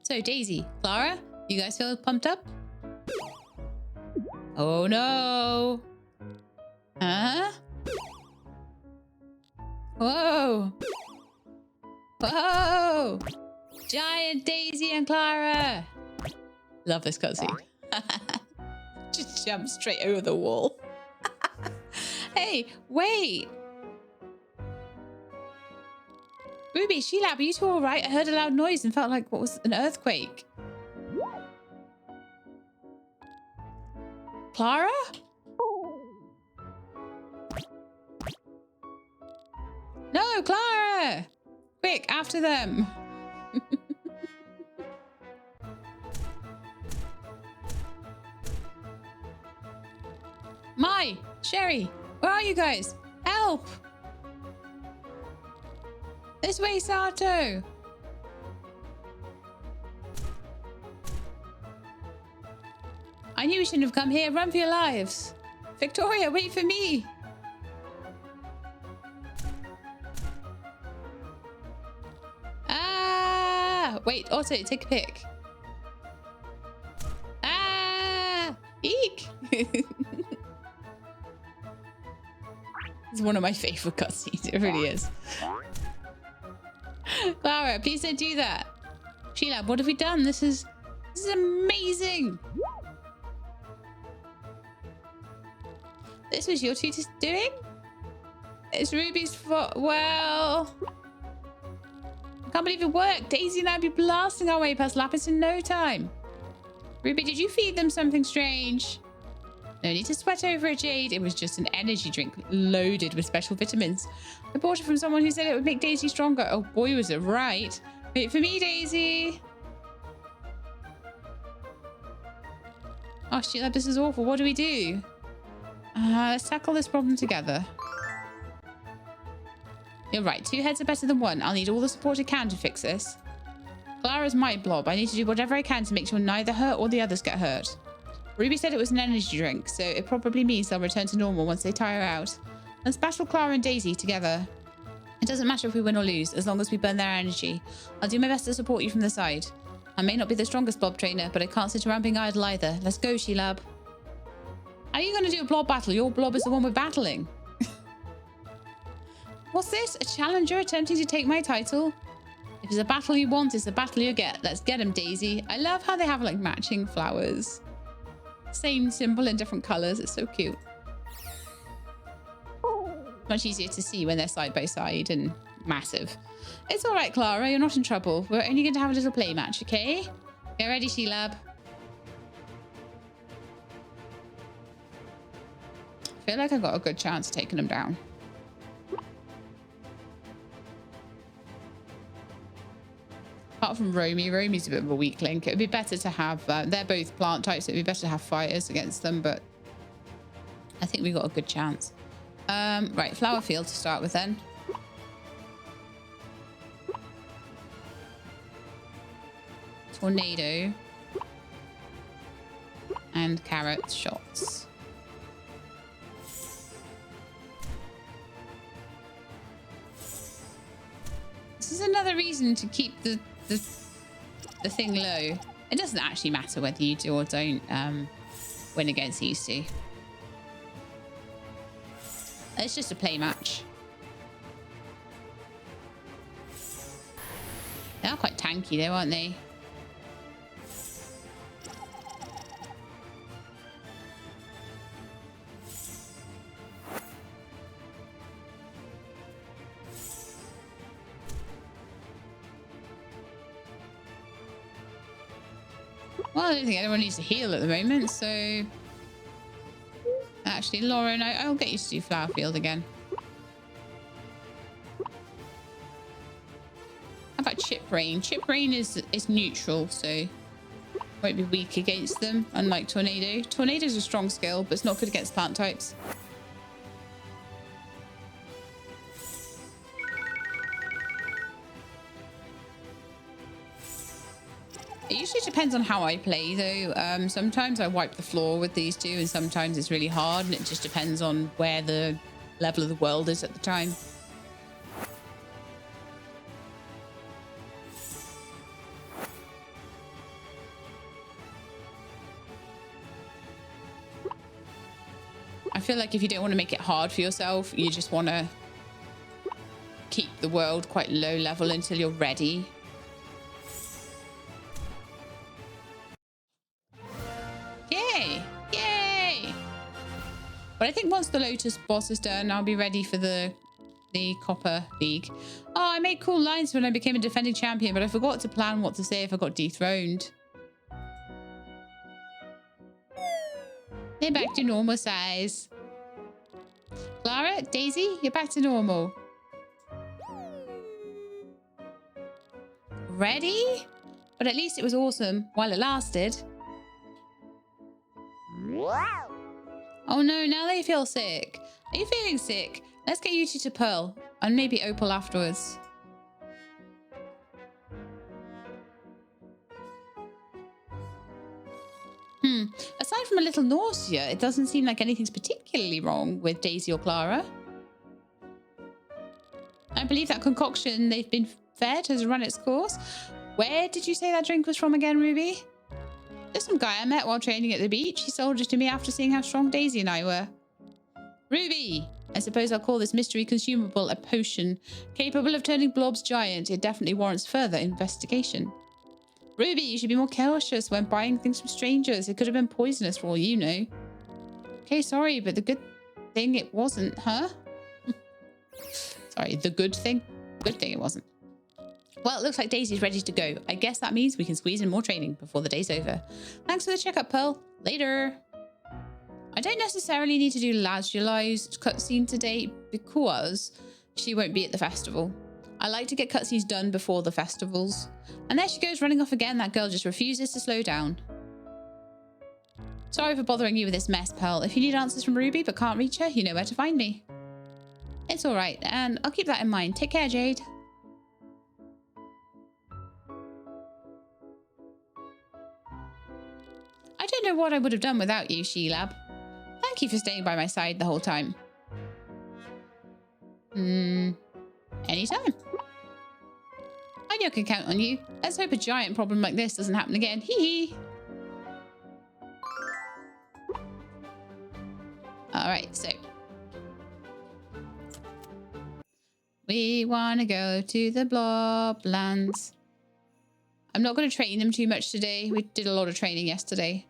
So, Daisy, Clara, you guys feel pumped up? Oh no. Huh? Whoa. Whoa. Giant Daisy and Clara. Love this cutscene. Just jump straight over the wall. Hey, wait. Ruby, Sheila, are you two all right? I heard a loud noise and felt like what was an earthquake. Clara? No, Clara! Quick, after them. Mai, Sherry, where are you guys? Help! This way, Sato! I knew we shouldn't have come here. Run for your lives. Victoria, wait for me. Ah! Wait, Otto, take a pic. Ah! Eek! It's one of my favorite cutscenes. It really is. Clara, please don't do that. Sheila, what have we done? This is amazing. This was your two doing? It's Ruby's fault. Well, I can't believe it worked. Daisy and I'd be blasting our way past Lapis in no time. Ruby, did you feed them something strange? No need to sweat over it, Jade. It was just an energy drink loaded with special vitamins. I bought it from someone who said it would make Daisy stronger. Oh boy, was it right. Wait for me, Daisy. Oh, shit, this is awful. What do we do? Let's tackle this problem together. You're right. 2 heads are better than 1. I'll need all the support I can to fix this. Clara's my blob. I need to do whatever I can to make sure neither her or the others get hurt. Ruby said it was an energy drink, so it probably means they'll return to normal once they tire out. Let's battle Clara and Daisy together. It doesn't matter if we win or lose, as long as we burn their energy. I'll do my best to support you from the side. I may not be the strongest blob trainer, but I can't sit around being idle either. Let's go, She-Lab. How are you going to do a blob battle? Your blob is the one we're battling. What's this? A challenger attempting to take my title? If it's a battle you want, it's a battle you get. Let's get him, Daisy. I love how they have like matching flowers. Same symbol in different colors. It's so cute. Much easier to see when they're side by side and massive. It's all right, Clara. You're not in trouble. We're only going to have a little play match, okay? Get ready, She-Lab. I feel like I've got a good chance of taking them down. Apart from Romy. Romy's a bit of a weak link. It would be better to have... they're both plant types, so it would be better to have fighters against them, but I think we got a good chance. Right, flower field to start with then. Tornado. And carrot shots. This is another reason to keep the thing low. It doesn't actually matter whether you do or don't win against these two. It's just a play match. They are quite tanky though, aren't they? Well, I don't think anyone needs to heal at the moment, so... Actually, Lauren, I'll get you to do flower field again. How about chip rain? Chip rain is neutral, so won't be weak against them, unlike tornado. Tornado's a strong skill, but it's not good against plant types. It usually depends on how I play, though. Sometimes I wipe the floor with these two, and sometimes it's really hard, and it just depends on where the level of the world is at the time. I feel like if you don't want to make it hard for yourself, you just want to keep the world quite low level until you're ready. But I think once the Lotus boss is done, I'll be ready for the Copper League. Oh, I made cool lines when I became a defending champion, but I forgot to plan what to say if I got dethroned. They're back to normal size. Clara, Daisy, you're back to normal. Ready? But at least it was awesome while it lasted. Oh no, now they feel sick. Are you feeling sick? Let's get you two to Pearl and maybe Opal afterwards. Aside from a little nausea, it doesn't seem like anything's particularly wrong with Daisy or Clara. I believe that concoction they've been fed has run its course. Where did you say that drink was from again, Ruby? There's some guy I met while training at the beach. He sold it to me after seeing how strong Daisy and I were. Ruby! I suppose I'll call this mystery consumable a potion. Capable of turning blobs giant, it definitely warrants further investigation. Ruby, you should be more cautious when buying things from strangers. It could have been poisonous for all you know. Okay, sorry, but the good thing it wasn't, huh? Sorry, the good thing? Good thing it wasn't. Well, it looks like Daisy's ready to go. I guess that means we can squeeze in more training before the day's over. Thanks for the checkup, Pearl. Later. I don't necessarily need to do Lazulai's cutscene today because she won't be at the festival. I like to get cutscenes done before the festivals. And there she goes running off again. That girl just refuses to slow down. Sorry for bothering you with this mess, Pearl. If you need answers from Ruby but can't reach her, you know where to find me. It's all right, and I'll keep that in mind. Take care, Jade. I don't know what I would have done without you, Sheelab. Thank you for staying by my side the whole time. Anytime. I know I can count on you. Let's hope a giant problem like this doesn't happen again. Hee hee. All right, so we want to go to the blob lands. I'm not going to train them too much today. We did a lot of training yesterday.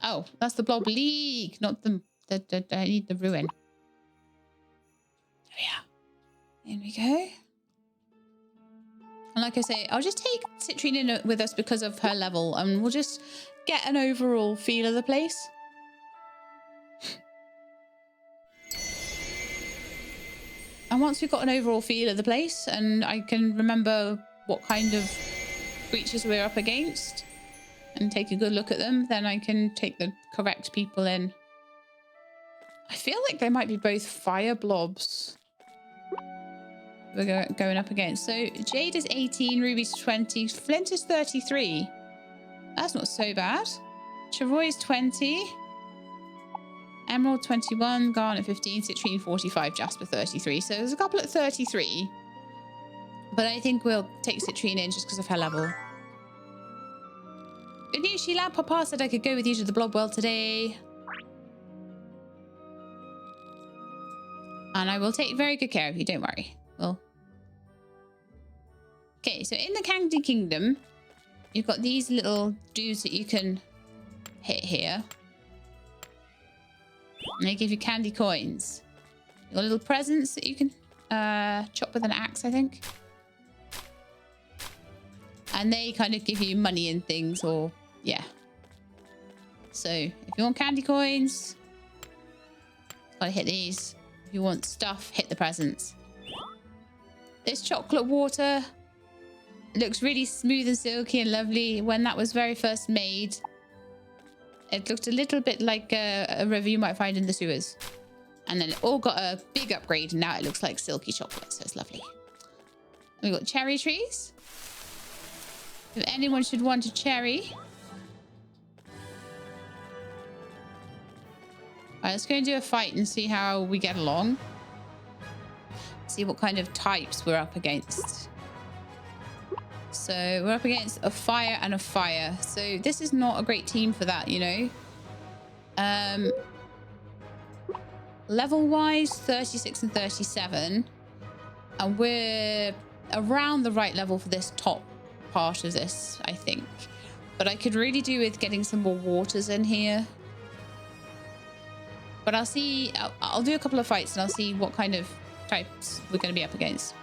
Oh, that's the blob league, not the I need the ruin. Oh yeah, in we go. And like I say, I'll just take Citrine in with us because of her level, and we'll just get an overall feel of the place. And once we've got an overall feel of the place and I can remember what kind of creatures we're up against and take a good look at them, then I can take the correct people in. I feel like they might be both fire blobs we're going up against. So Jade is 18, Ruby's 20, Flint is 33. That's not so bad. Chavoy is 20. Emerald 21, Garnet 15, Citrine 45, Jasper 33. So there's a couple at 33. But I think we'll take Citrine in just because of her level. Good news, Sheila. Papa said I could go with you to the blob world today. And I will take very good care of you, don't worry. Well. Okay, so in the Candy Kingdom, you've got these little dudes that you can hit here. And they give you candy coins. You've got little presents that you can chop with an axe, I think. And they kind of give you money and things, or yeah. So if you want candy coins, gotta hit these. If you want stuff, hit the presents. This chocolate water looks really smooth and silky and lovely. When that was very first made, it looked a little bit like a river you might find in the sewers. And then it all got a big upgrade, and now it looks like silky chocolate, so it's lovely. We've got cherry trees. If anyone should want a cherry. Alright, let's go and do a fight and see how we get along. See what kind of types we're up against. So we're up against a fire and a fire. So this is not a great team for that, you know. Level-wise, 36 and 37. And we're around the right level for this top part of this, I think. But I could really do with getting some more waters in here. But I'll see. I'll do a couple of fights and I'll see what kind of types we're going to be up against.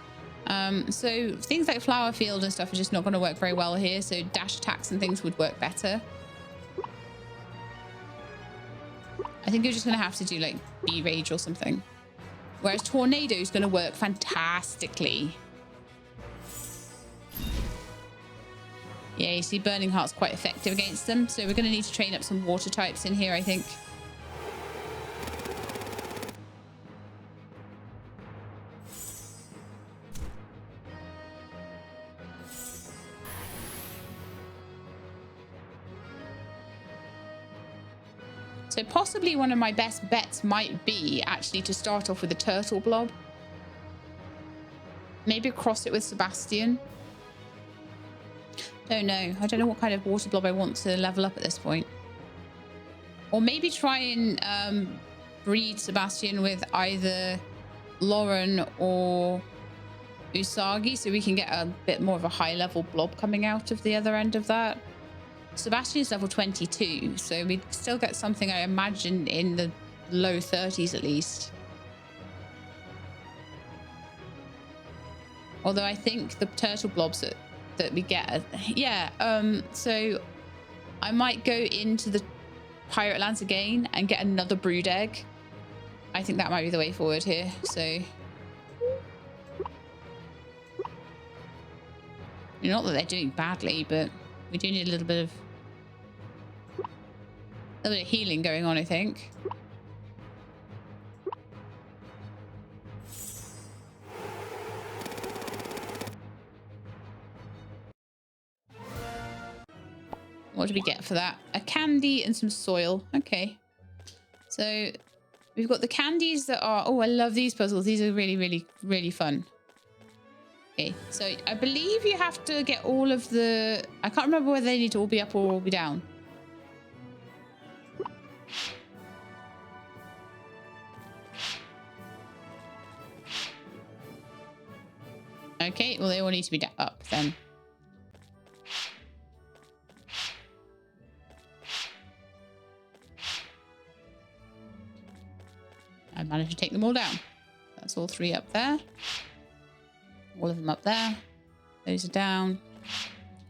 So things like flower field and stuff are just not going to work very well here. So dash attacks and things would work better. I think you're just going to have to do like bee rage or something. Whereas tornado is going to work fantastically. Yeah, you see Burning Heart's quite effective against them. So we're going to need to train up some water types in here, I think. So possibly one of my best bets might be actually to start off with a turtle blob. Maybe cross it with Sebastian. Don't know. I don't know what kind of water blob I want to level up at this point. Or maybe try and breed Sebastian with either Lauren or Usagi so we can get a bit more of a high level blob coming out of the other end of that. Sebastian's level 22, so we'd still get something, I imagine, in the low 30s at least. Although I think the turtle blobs that we get, yeah, so I might go into the Pirate Lands again and get another brood egg. I think that might be the way forward here, so. Not that they're doing badly, but we do need a little bit of A bit of healing going on, I think. What do we get for that? A candy and some soil. Okay. So we've got the candies that are... Oh, I love these puzzles. These are really, really, really fun. Okay. So I believe you have to get all of the... I can't remember whether they need to all be up or all be down. Okay. Well, they all need to be up then. I managed to take them all down. That's all 3 up there. All of them up there. Those are down.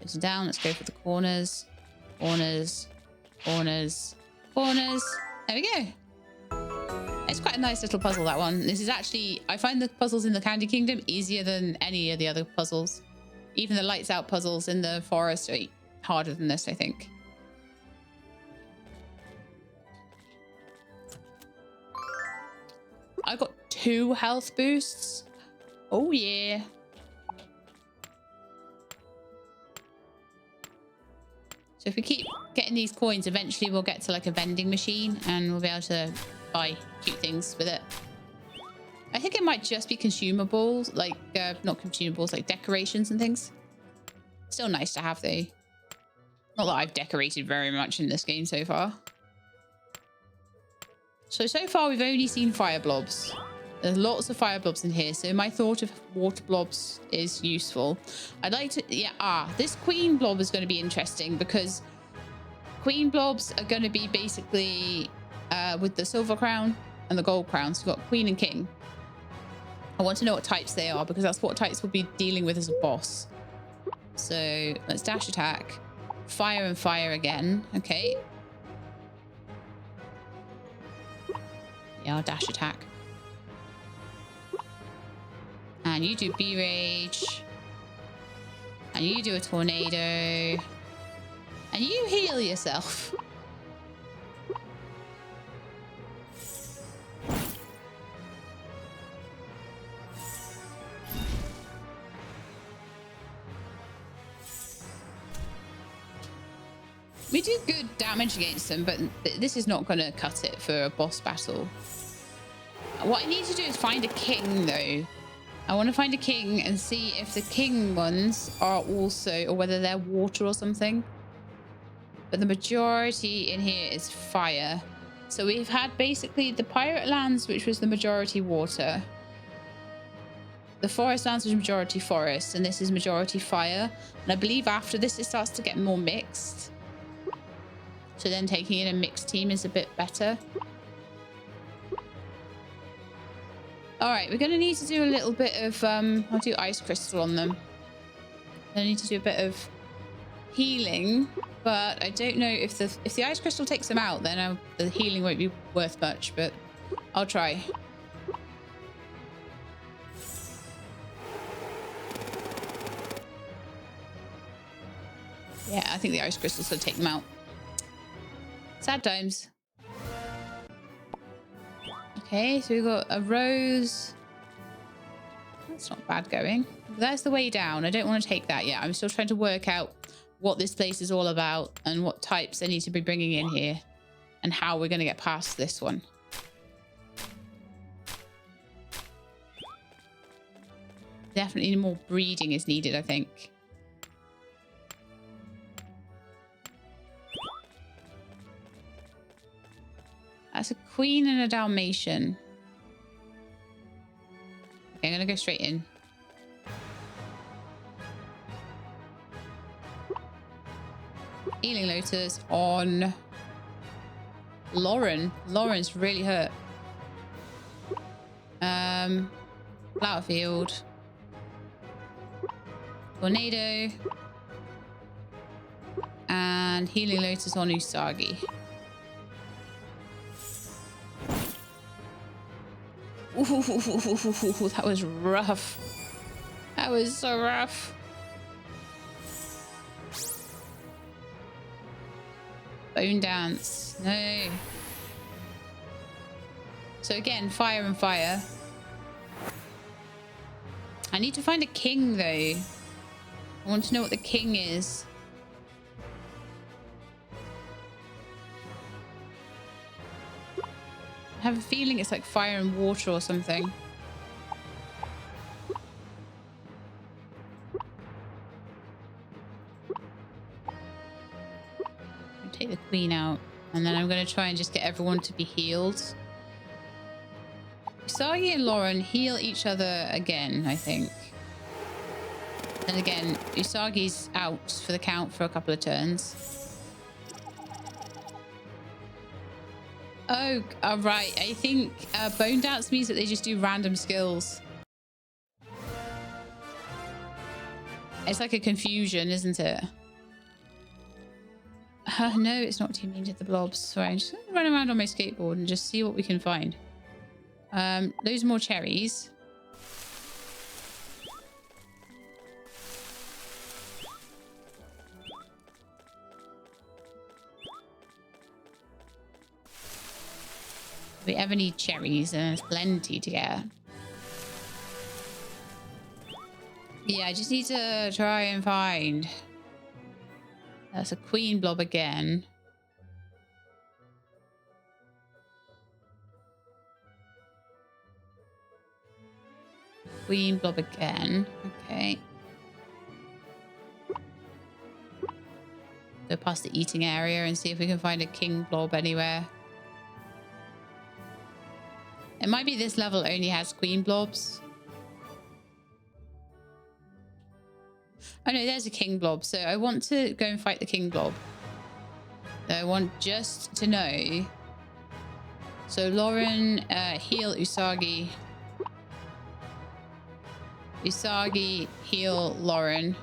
Those are down. Let's go for the corners. Corners. Corners. Corners. There we go. It's quite a nice little puzzle, that one. This is actually... I find the puzzles in the Candy Kingdom easier than any of the other puzzles. Even the lights out puzzles in the forest are harder than this, I think. I got 2 health boosts. Oh, yeah. So if we keep getting these coins, eventually we'll get to like a vending machine and we'll be able to buy cute things with it. I think it might just be consumables, like, not consumables, like decorations and things. Still nice to have, though. Not that I've decorated very much in this game so far. So far we've only seen fire blobs. There's lots of fire blobs in here. So my thought of water blobs is useful. I'd like to, this queen blob is going to be interesting because queen blobs are going to be basically with the silver crown and the gold crown. So we've got queen and king. I want to know what types they are because that's what types we'll be dealing with as a boss. So let's dash attack. Fire and fire again. Okay. Yeah, I'll dash attack. And you do B-Rage. And you do a tornado. And you heal yourself. We do good damage against them, but this is not going to cut it for a boss battle. What I need to do is find a king, though. I want to find a king and see if the king ones are also, or whether they're water or something. But the majority in here is fire. So we've had basically the pirate lands, which was the majority water. The forest lands was majority forest, and this is majority fire. And I believe after this, it starts to get more mixed. So then taking in a mixed team is a bit better. All right, we're going to need to do a little bit of, I'll do ice crystal on them. I need to do a bit of healing, but I don't know if the ice crystal takes them out, then the healing won't be worth much, but I'll try. Yeah, I think the ice crystals will take them out. Sad times. Okay, so we've got a rose. That's not bad going. That's the way down. I don't want to take that yet. I'm still trying to work out what this place is all about and what types I need to be bringing in here and how we're going to get past this one. Definitely more breeding is needed, I think. That's a queen and a Dalmatian. Okay, I'm going to go straight in. Healing Lotus on Lauren. Lauren's really hurt. Flower Field. Tornado. And Healing Lotus on Usagi. Ooh, that was rough. That was so rough. Bone dance. No. So again, fire and fire. I need to find a king, though. I want to know what the king is. I have a feeling it's like fire and water or something. I'll take the queen out. And then I'm going to try and just get everyone to be healed. Usagi and Lauren heal each other again, I think. And again, Usagi's out for the count for a couple of turns. Oh, right. I think Bone Dance means that they just do random skills. It's like a confusion, isn't it? No, it's not too mean to the blobs. Sorry, I'm just going to run around on my skateboard and just see what we can find. Those more cherries. If we ever need cherries, and there's plenty to get. Yeah, I just need to try and find. That's a queen blob again. Queen blob again. Okay. Go past the eating area and see if we can find a king blob anywhere. It might be this level only has queen blobs. Oh no, there's a king blob. So I want to go and fight the king blob. I want just to know. So Lauren, heal Usagi. Usagi, heal Lauren.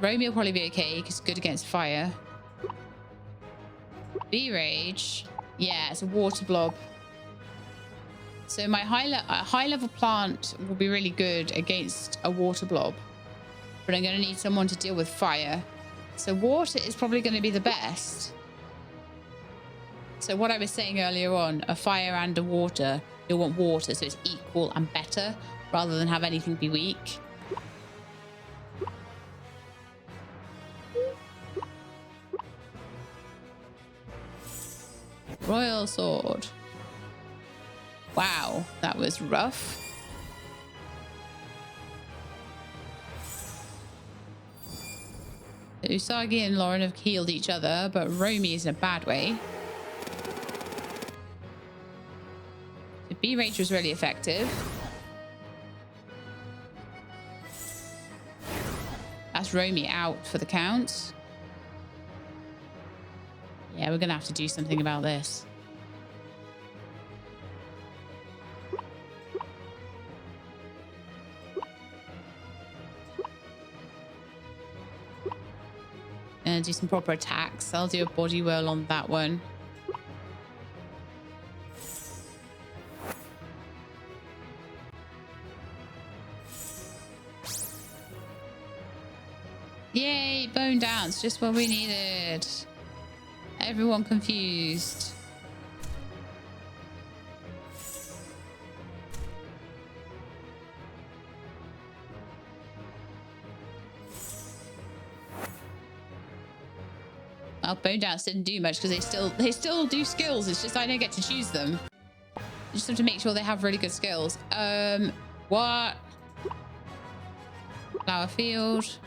Romy will probably be okay because it's good against fire. B-Rage. Yeah, it's a water blob. So my high level plant will be really good against a water blob. But I'm going to need someone to deal with fire. So water is probably going to be the best. So what I was saying earlier on, a fire and a water, you'll want water so it's equal and better rather than have anything be weak. Royal sword. Wow, that was rough. Usagi and Lauren have healed each other, but Romy is in a bad way. So B-Rage was really effective. That's Romy out for the count. Yeah, we're gonna have to do something about this. And do some proper attacks. I'll do a body whirl on that one. Yay, bone dance, just what we needed. Everyone confused. Well, bone dance didn't do much because they still do skills. It's just I don't get to choose them. You just have to make sure they have really good skills. What? Flower field.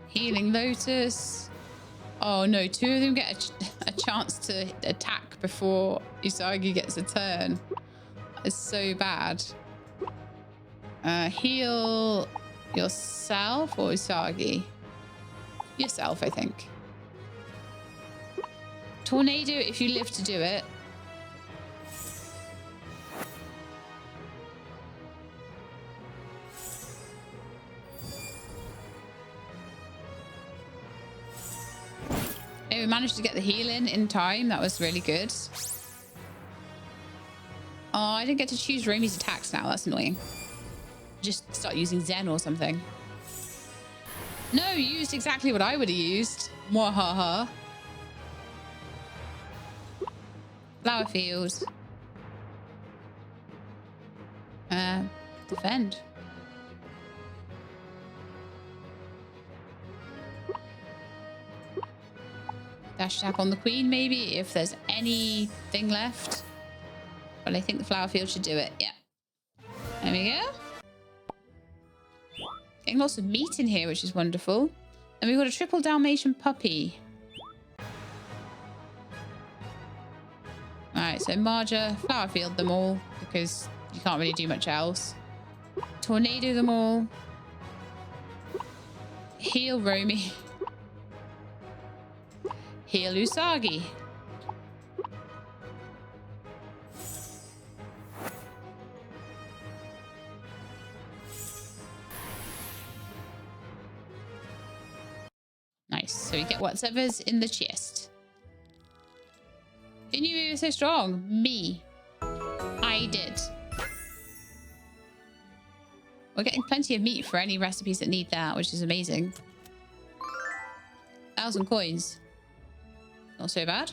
Healing lotus. Oh no, two of them get a chance to attack before Usagi gets a turn. It's so bad. Heal yourself or Usagi? Yourself, I think. Tornado if you live to do it. Okay, we managed to get the heal in time. That was really good. Oh, I didn't get to choose Romy's attacks now. That's annoying. Just start using Zen or something. No, you used exactly what I would have used. Mwahaha. Flower field. Defend. Dash attack on the queen, maybe, if there's anything left. But I think the flower field should do it. Yeah. There we go. Getting lots of meat in here, which is wonderful. And we've got a triple Dalmatian puppy. Alright, so Marja, flower field them all, because you can't really do much else. Tornado them all. Heal Romy. Heal Usagi. Nice. So we get whatever's in the chest. Who knew we were so strong? Me. I did. We're getting plenty of meat for any recipes that need that, which is amazing. 1,000 coins. Not so bad.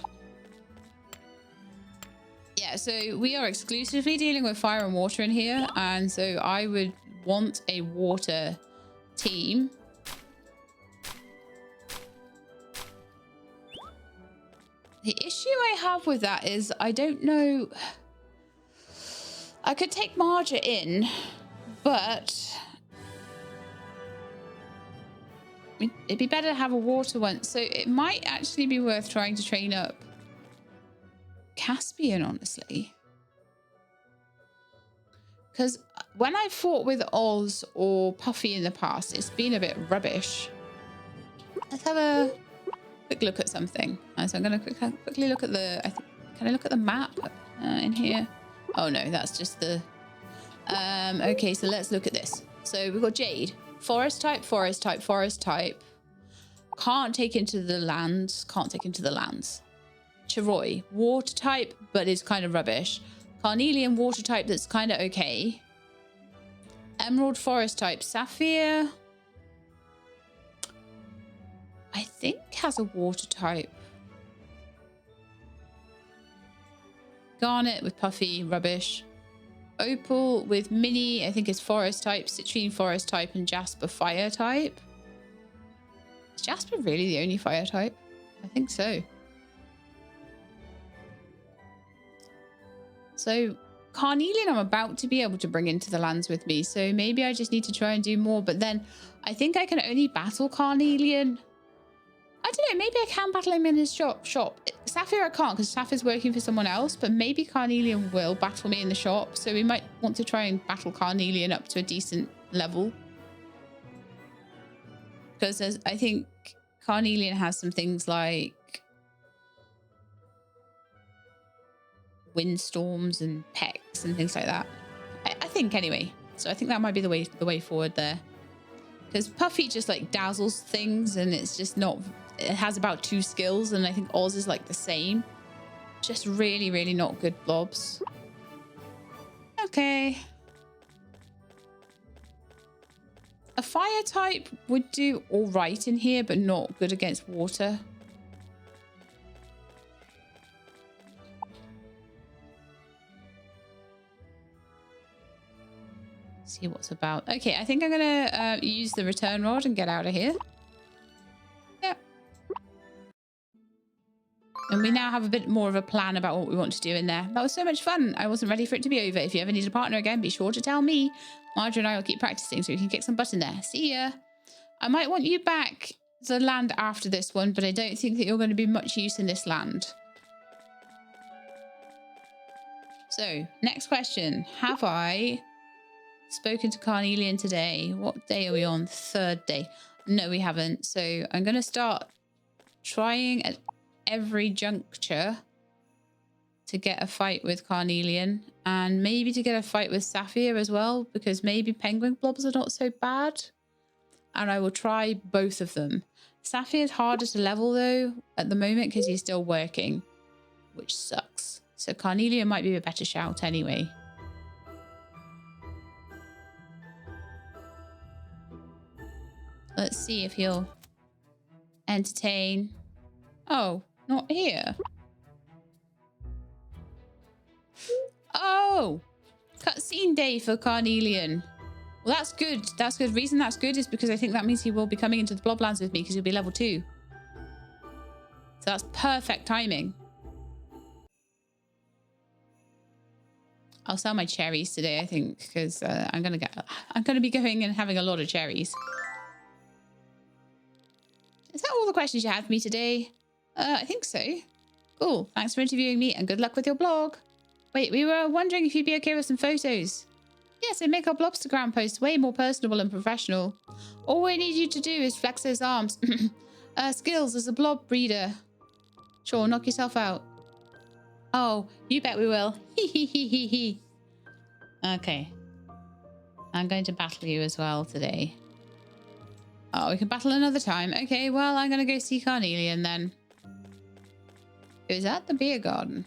Yeah, so we are exclusively dealing with fire and water in here. And so I would want a water team. The issue I have with that is I don't know. I could take Marja in, but it'd be better to have a water one. So it might actually be worth trying to train up Caspian, honestly. Because when I fought with Oz or Puffy in the past, it's been a bit rubbish. Let's have a quick look at something. So I'm going to quickly look at the... can I look at the map in here? Oh, no, that's just the... okay, so let's look at this. So we've got Jade. Forest type, forest type, forest type. Can't take into the lands. Can't take into the lands. Chiroy, water type, but is kind of rubbish. Carnelian, water type, that's kind of okay. Emerald, forest type. Sapphire, I think has a water type. Garnet with Puffy, rubbish. Opal with Minnie, I think is forest type. Citrine, forest type. And Jasper, fire type. Is Jasper really the only fire type? I think so. So Carnelian I'm about to be able to bring into the lands with me. So maybe I just need to try and do more. But then I think I can only battle Carnelian. I don't know. Maybe I can battle him in his shop. Sapphire I can't because Sapphire's working for someone else. But maybe Carnelian will battle me in the shop. So we might want to try and battle Carnelian up to a decent level. Because I think Carnelian has some things like windstorms and pecks and things like that. I think anyway. So I think that might be the way forward there. Because Puffy just like dazzles things and it's just not... It has about 2 skills and I think Oz is like the same. Just really, really not good blobs. Okay. A fire type would do all right in here, but not good against water. See what's about. Okay, I think I'm gonna use the return rod and get out of here. Yep. And we now have a bit more of a plan about what we want to do in there. That was so much fun. I wasn't ready for it to be over. If you ever need a partner again, be sure to tell me. Marjorie and I will keep practicing so we can kick some butt in there. See ya. I might want you back to land after this one, but I don't think that you're going to be much use in this land. So, next question. Have I spoken to Carnelian today? What day are we on? 3rd day. No, we haven't. So I'm going to start trying at every juncture to get a fight with Carnelian and maybe to get a fight with Sapphire as well, because maybe penguin blobs are not so bad. And I will try both of them. Sapphire's harder to level though at the moment because he's still working, which sucks. So Carnelian might be a better shout anyway. Let's see if he'll entertain. Oh, not here. Oh, cutscene day for Carnelian. Well, that's good. That's good. The reason that's good is because I think that means he will be coming into the Bloblands with me because he'll be level 2. So that's perfect timing. I'll sell my cherries today, I think, because I'm gonna be going and having a lot of cherries. Is that all the questions you have for me today? I think so. Cool. Thanks for interviewing me and good luck with your blog. Wait, we were wondering if you'd be okay with some photos. Yes, they make our Blobstagram posts way more personable and professional. All we need you to do is flex those arms. Skills as a blob breeder. Sure, knock yourself out. Oh, you bet we will. Hee. Okay. I'm going to battle you as well today. Oh, we can battle another time. Okay, well, I'm going to go see Carnelian then. It was at the beer garden.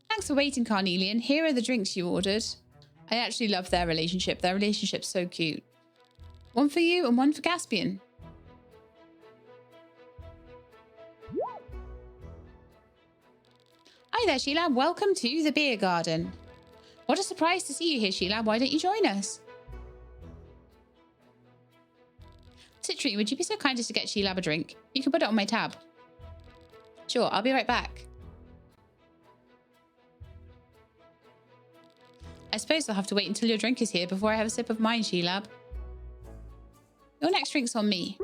Thanks for waiting, Carnelian. Here are the drinks you ordered. I actually love their relationship. Their relationship's so cute. One for you and one for Caspian. Hi there, Sheila. Welcome to the beer garden. What a surprise to see you here, Sheila. Why don't you join us? Citrine, would you be so kind as to get Sheila a drink? You can put it on my tab. Sure, I'll be right back. I suppose I'll have to wait until your drink is here before I have a sip of mine, Sheila. Your next drink's on me.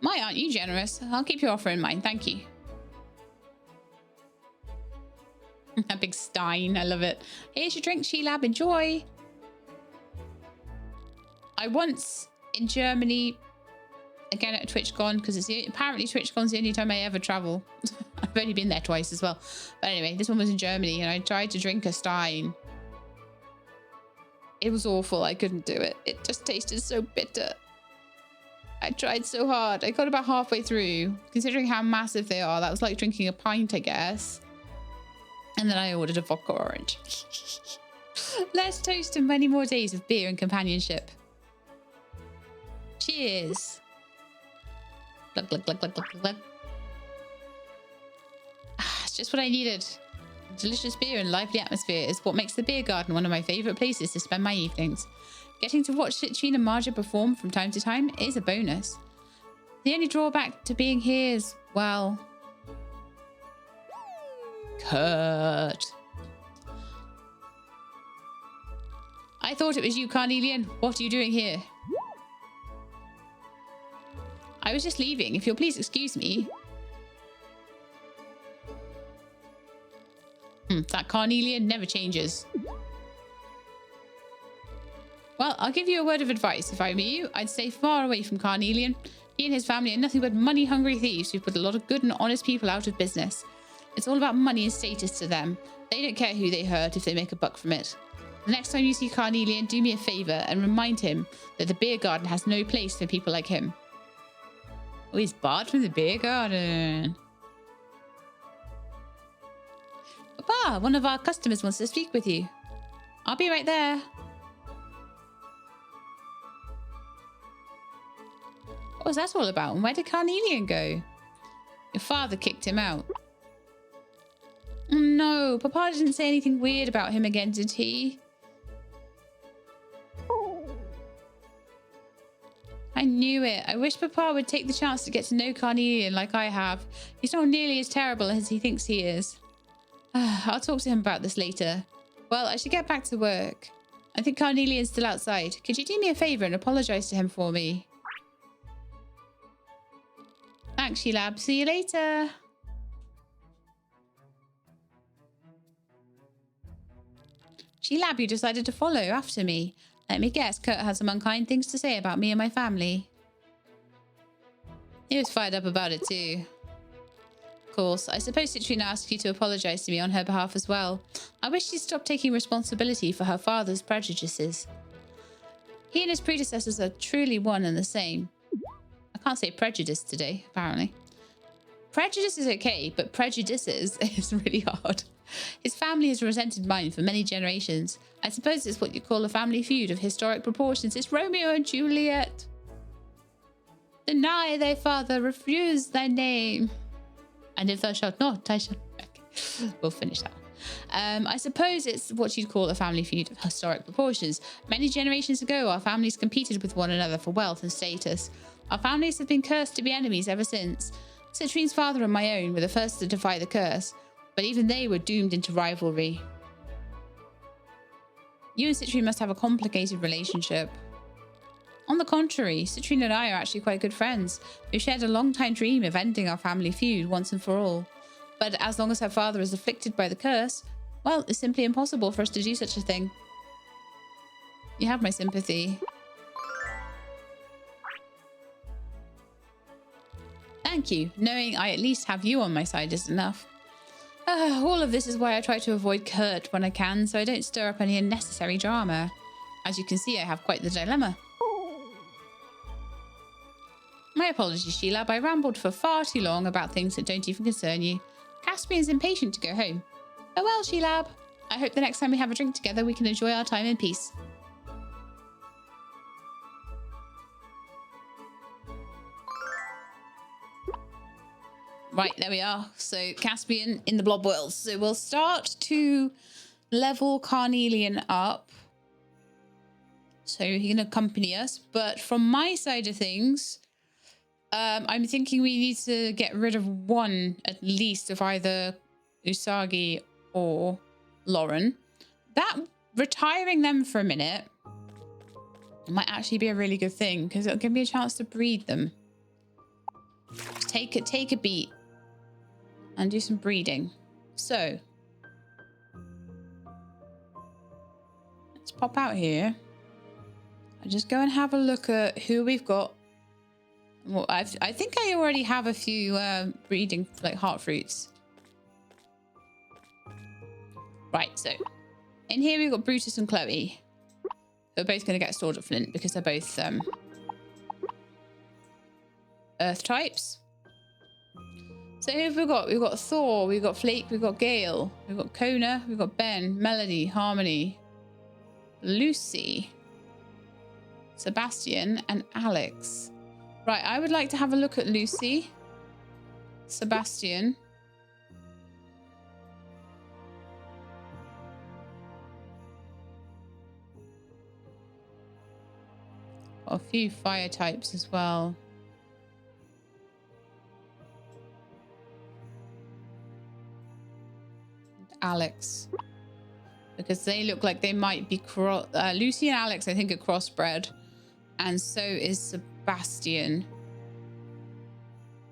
My, aren't you generous? I'll keep your offer in mind, thank you. A big stein, I love it. Here's your drink, Sheila, enjoy. I once, in Germany, again at TwitchCon, because apparently TwitchCon's the only time I ever travel. I've only been there twice as well. But anyway, this one was in Germany, and I tried to drink a stein. It was awful, I couldn't do it. It just tasted so bitter. I tried so hard. I got about halfway through. Considering how massive they are, that was like drinking a pint, I guess. And then I ordered a vodka orange. Let's toast to many more days of beer and companionship. Cheers. Glug, glug, glug, glug, glug, glug. It's just what I needed. Delicious beer and lively atmosphere is what makes the beer garden one of my favourite places to spend my evenings. Getting to watch Citrine and Marja perform from time to time is a bonus. The only drawback to being here is, well... Kurt. I thought it was you, Carnelian. What are you doing here? I was just leaving. If you'll please excuse me. That Carnelian never changes. Well, I'll give you a word of advice. If I were you, I'd stay far away from Carnelian. He and his family are nothing but money-hungry thieves who put a lot of good and honest people out of business. It's all about money and status to them. They don't care who they hurt if they make a buck from it. The next time you see Carnelian, do me a favour and remind him that the beer garden has no place for people like him. Oh, he's barred from the beer garden. Papa, one of our customers wants to speak with you. I'll be right there. What was that all about? And where did Carnelian go? Your father kicked him out. Oh, no, Papa didn't say anything weird about him again, did he? I knew it. I wish Papa would take the chance to get to know Carnelian like I have. He's not nearly as terrible as he thinks he is. I'll talk to him about this later. Well, I should get back to work. I think Carnelian's still outside. Could you do me a favour and apologise to him for me? Thanks, Sheila. See you later. Sheila, you decided to follow after me. Let me guess, Kurt had some unkind things to say about me and my family. He was fired up about it too. Of course, I suppose Citrine asked you to apologise to me on her behalf as well. I wish she'd stop taking responsibility for her father's prejudices. He and his predecessors are truly one and the same. I can't say prejudice today, apparently. Prejudice is okay, but prejudices is really hard. His family has resented mine for many generations. I suppose it's what you call a family feud of historic proportions. It's Romeo and Juliet. Deny thy father, refuse thy name. And if thou shalt not, I shall... Okay, we'll finish that one. I suppose it's what you'd call a family feud of historic proportions. Many generations ago, our families competed with one another for wealth and status. Our families have been cursed to be enemies ever since. Citrine's father and my own were the first to defy the curse, but even they were doomed into rivalry. You and Citrine must have a complicated relationship. On the contrary, Citrine and I are actually quite good friends. We've shared a long-time dream of ending our family feud once and for all. But as long as her father is afflicted by the curse, well, it's simply impossible for us to do such a thing. You have my sympathy. Thank you. Knowing I at least have you on my side is enough. All of this is why I try to avoid Kurt when I can, so I don't stir up any unnecessary drama. As you can see, I have quite the dilemma. My apologies, Sheila. I rambled for far too long about things that don't even concern you. Caspian's impatient to go home. Oh well, Sheila. I hope the next time we have a drink together, we can enjoy our time in peace. Right, there we are. So Caspian in the blob world. So we'll start to level Carnelian up. So he can accompany us. But from my side of things, I'm thinking we need to get rid of one at least of either Usagi or Lauren. That retiring them for a minute might actually be a really good thing because it'll give me a chance to breed them. Just take a beat and do some breeding. So let's pop out here and just go and have a look at who we've got. Well, I think I already have a few breeding like heart fruits. Right, so in here we've got Brutus and Chloe. They're both going to get stored at Flint because they're both earth types. So who have we got? We've got Thor, we've got Flake, we've got Gale, we've got Kona, we've got Ben, Melody, Harmony, Lucy, Sebastian, and Alex. Right, I would like to have a look at Lucy, Sebastian, got a few fire types as well. Alex, because they look like they might be Lucy and Alex I think are crossbred, and so is Sebastian.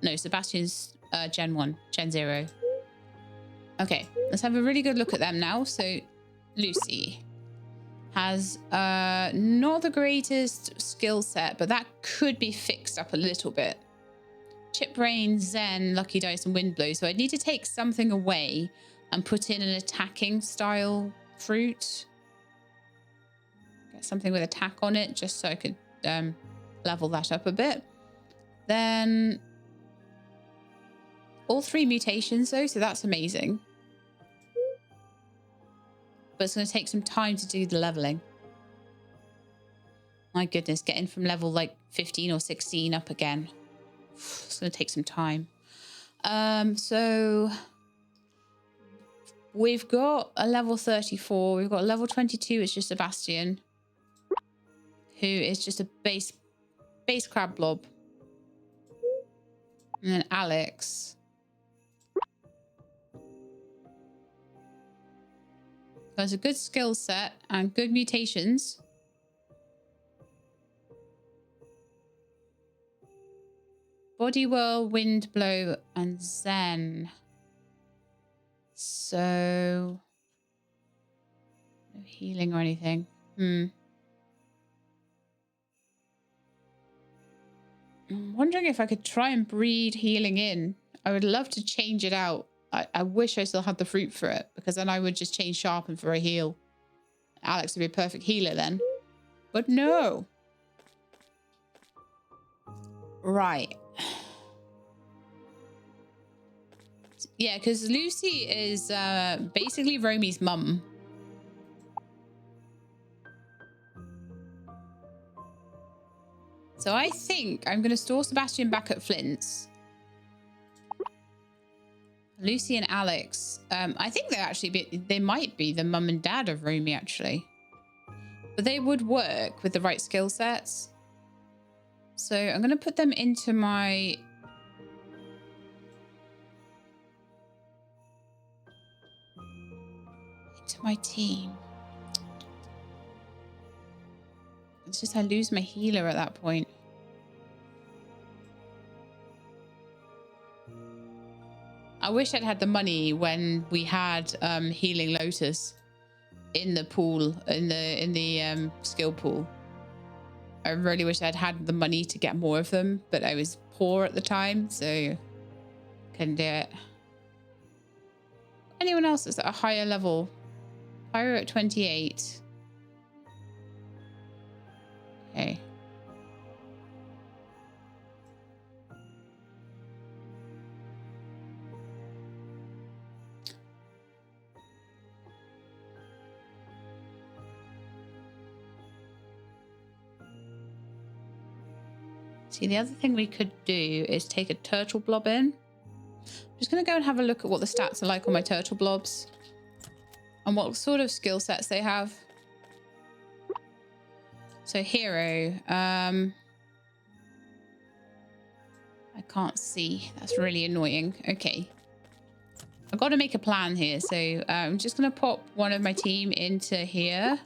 No, Sebastian's Gen 1, Gen 0. Okay, let's have a really good look at them now. So Lucy has not the greatest skill set, but that could be fixed up a little bit. Chip Brain, Zen, Lucky Dice, and Windblow. So I'd need to take something away and put in an attacking style fruit. Get something with attack on it just so I could level that up a bit. Then all 3 mutations though, so that's amazing. But it's going to take some time to do the leveling. My goodness, getting from level like 15 or 16 up again. It's going to take some time. So we've got a level 34. We've got a level 22. It's just Sebastian, who is just a base crab blob. And then Alex. Has a good skill set and good mutations. Body Whirl, Wind Blow, and Zen. So no healing or anything. I'm wondering if I could try and breed healing in. I would love to change it out. I wish I still had the fruit for it, because then I would just change Sharpen for a heal. Alex would be a perfect healer then. But no. Right. Yeah, because Lucy is basically Romy's mum. So I think I'm going to store Sebastian back at Flint's. Lucy and Alex. I think they might be the mum and dad of Romy, actually. But they would work with the right skill sets. So I'm going to put them into my... team. It's just I lose my healer at that point. I wish I'd had the money when we had Healing Lotus in the pool, in the skill pool. I really wish I'd had the money to get more of them, but I was poor at the time, so couldn't do it. Anyone else that's at a higher level? Pyro at 28. Okay. See, the other thing we could do is take a turtle blob in. I'm just going to go and have a look at what the stats are like on my turtle blobs and what sort of skill sets they have. So hero, I can't see. That's really annoying. Okay. I've got to make a plan here. So I'm just going to pop one of my team into here.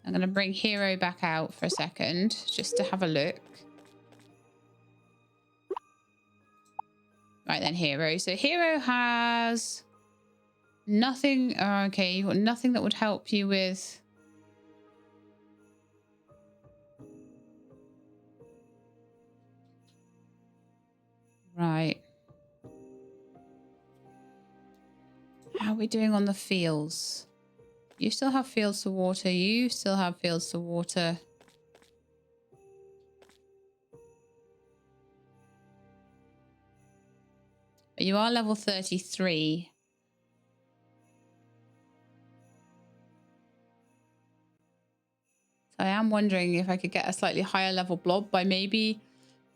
I'm going to bring hero back out for a second just to have a look. Right then, hero. So hero has nothing. Oh, okay, you've got nothing that would help you with. Right. How are we doing on the fields? You still have fields to water. You still have fields to water. But you are level 33. So I am wondering if I could get a slightly higher level blob by maybe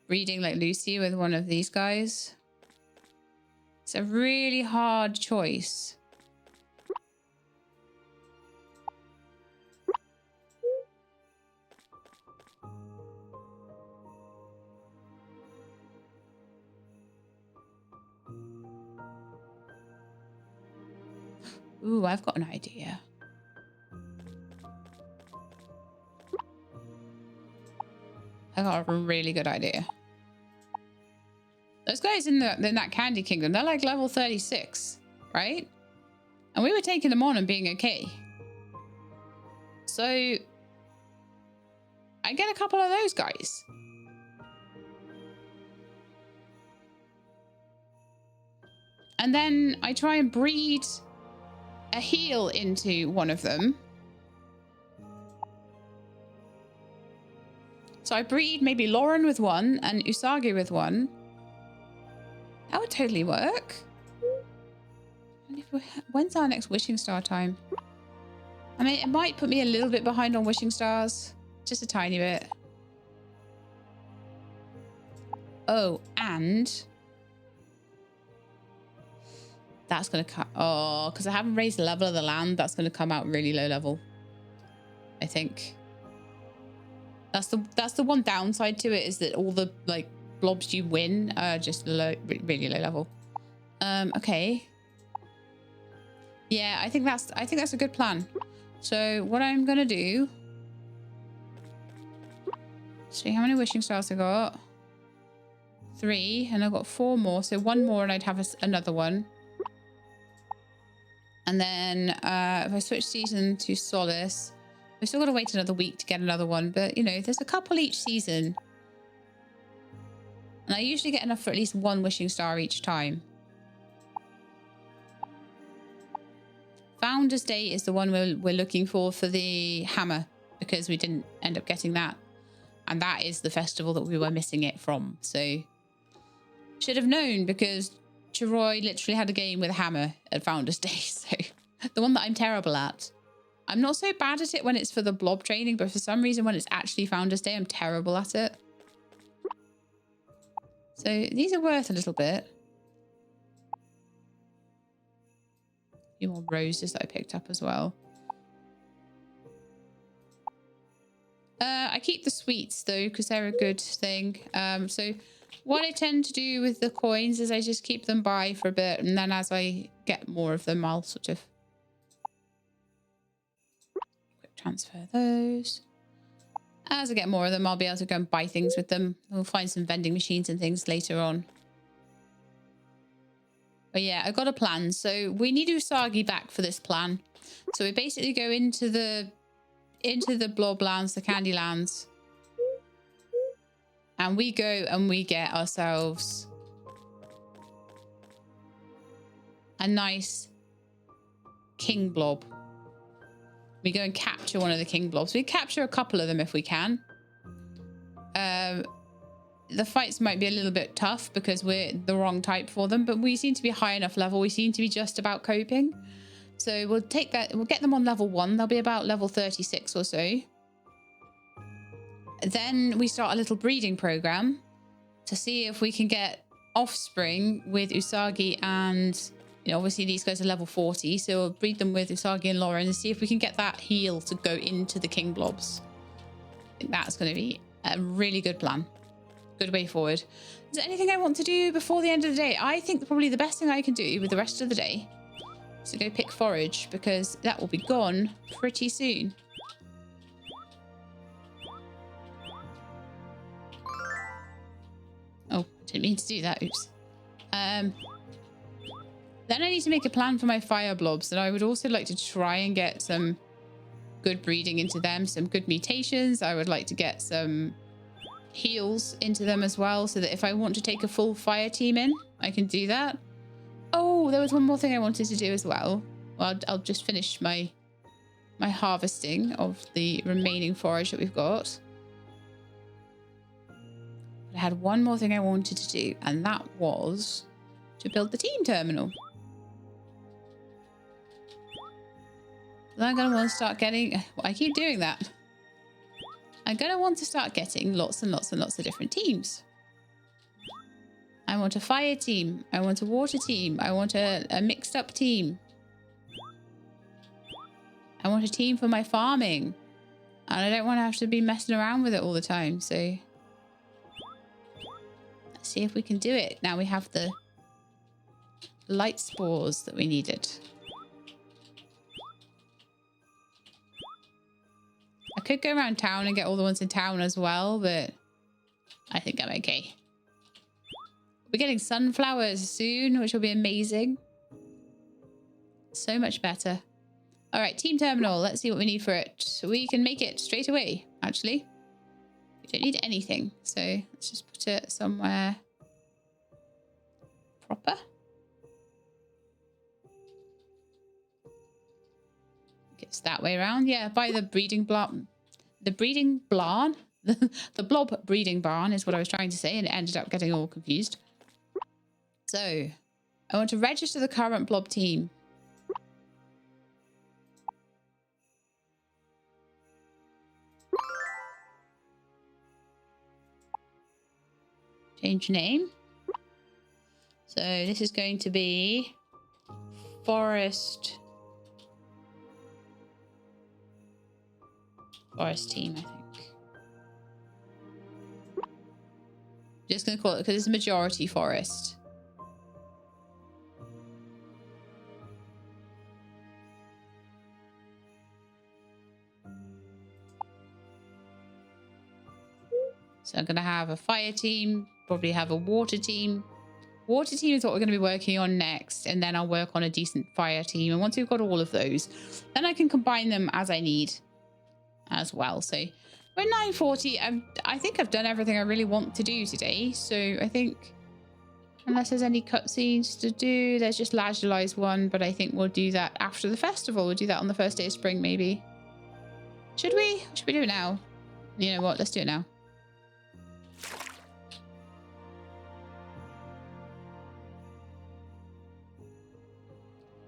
breeding like Lucy with one of these guys. It's a really hard choice. Ooh, I've got an idea. I got a really good idea. Those guys in that Candy Kingdom, they're like level 36, right? And we were taking them on and being okay. So I get a couple of those guys. And then I try and breed a heal into one of them. So I breed maybe Lauren with one and Usagi with one. That would totally work. When's our next wishing star time? I mean, it might put me a little bit behind on wishing stars. Just a tiny bit. Oh, and that's going to cut. Oh, because I haven't raised the level of the land. That's going to come out really low level, I think. That's the one downside to it, is that all the like blobs you win are just really low level. Okay. Yeah, I think that's a good plan. So what I'm gonna do, see how many wishing stars I got. 3, and I've got 4 more. So 1 more, and I'd have another one. And then if I switch season to Solace, we've still got to wait another week to get another one. But you know, there's a couple each season, and I usually get enough for at least 1 wishing star each time. Founder's Day is the one we're looking for the hammer, because we didn't end up getting that. And that is the festival that we were missing it from. So should have known, because Chiroy literally had a game with a hammer at Founders Day. So the one that I'm terrible at. I'm not so bad at it when it's for the blob training, but for some reason when it's actually Founders Day, I'm terrible at it. So these are worth a little bit. A few more roses that I picked up as well. I keep the sweets though, because they're a good thing. So what I tend to do with the coins is I just keep them by for a bit, and then as I get more of them, I'll sort of quick transfer those. As I get more of them, I'll be able to go and buy things with them. We'll find some vending machines and things later on. But yeah, I got a plan. So we need Usagi back for this plan. So we basically go into the blob lands, the candy lands. And we go and we get ourselves a nice king blob. We go and capture one of the king blobs. We capture a couple of them if we can. The fights might be a little bit tough because we're the wrong type for them, but we seem to be high enough level. We seem to be just about coping. So we'll take that. We'll get them on level 1. They'll be about level 36 or so. Then we start a little breeding program to see if we can get offspring with Usagi, and obviously these guys are level 40, so we'll breed them with Usagi and Lauren and see if we can get that heal to go into the king blobs. I think that's going to be a really good plan. Good way forward. Is there anything I want to do before the end of the day? I think probably the best thing I can do with the rest of the day is to go pick forage, because that will be gone pretty soon. Oh, didn't mean to do that. Oops. Then I need to make a plan for my fire blobs, and I would also like to try and get some good breeding into them, some good mutations. I would like to get some heals into them as well, so that if I want to take a full fire team in, I can do that. Oh, there was one more thing I wanted to do as well. Well, I'll just finish my harvesting of the remaining forage that we've got. I had one more thing I wanted to do, and that was to build the team terminal. Then I'm going to want to start getting... Well, I keep doing that. I'm going to want to start getting lots and lots and lots of different teams. I want a fire team. I want a water team. I want a mixed up team. I want a team for my farming. And I don't want to have to be messing around with it all the time. So let's see if we can do it. Now we have the light spores that we needed. I could go around town and get all the ones in town as well, but I think I'm okay. We're getting sunflowers soon, which will be amazing. So much better. All right, team terminal. Let's see what we need for it. So we can make it straight away, actually. We don't need anything. So let's just put it somewhere proper. It's that way around. Yeah, by the breeding blob. The breeding barn. The blob breeding barn is what I was trying to say, and it ended up getting all confused. So I want to register the current blob team. Change name. So this is going to be Forest team, I think. Just going to call it, because it's a majority forest. So I'm going to have a fire team, probably have a water team. Water team is what we're going to be working on next, and then I'll work on a decent fire team. And once we've got all of those, then I can combine them as I need as well. So we're 9:40. I think I've done everything I really want to do today. So I think, unless there's any cutscenes to do, there's just Lajali's one, but I think we'll do that after the festival. We'll do that on the first day of spring, maybe. Should we? Should we do it now? You know what? Let's do it now.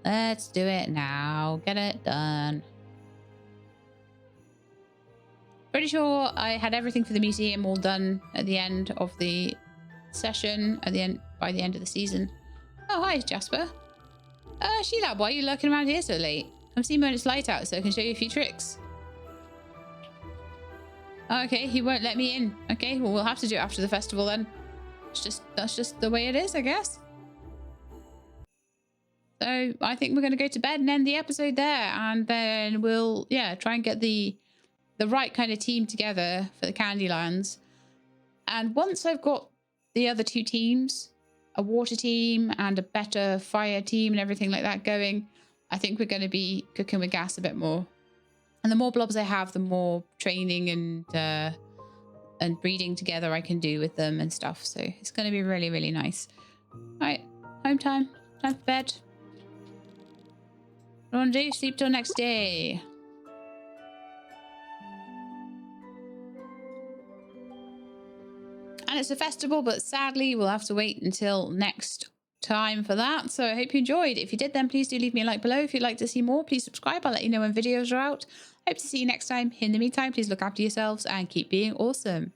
Let's do it now. Get it done. Pretty sure I had everything for the museum all done at the end of the session, by the end of the season. Oh, hi, Jasper. Sheila, why are you lurking around here so late? Come see me when it's light out so I can show you a few tricks. Okay, he won't let me in. Okay, well, we'll have to do it after the festival then. That's just the way it is, I guess. So I think we're going to go to bed and end the episode there, and then we'll, try and get the right kind of team together for the Candylands. And once I've got the other two teams, a water team and a better fire team and everything like that going, I think we're going to be cooking with gas a bit more. And the more blobs I have, the more training and breeding together I can do with them and stuff. So it's going to be really, really nice. All right, home time. Time for bed. What do you want to do? Sleep till next day. And it's a festival, but sadly we'll have to wait until next time for that. So I hope you enjoyed. If you did, then please do leave me a like below. If you'd like to see more, please subscribe. I'll let you know when videos are out. Hope to see you next time. In the meantime, please look after yourselves and keep being awesome.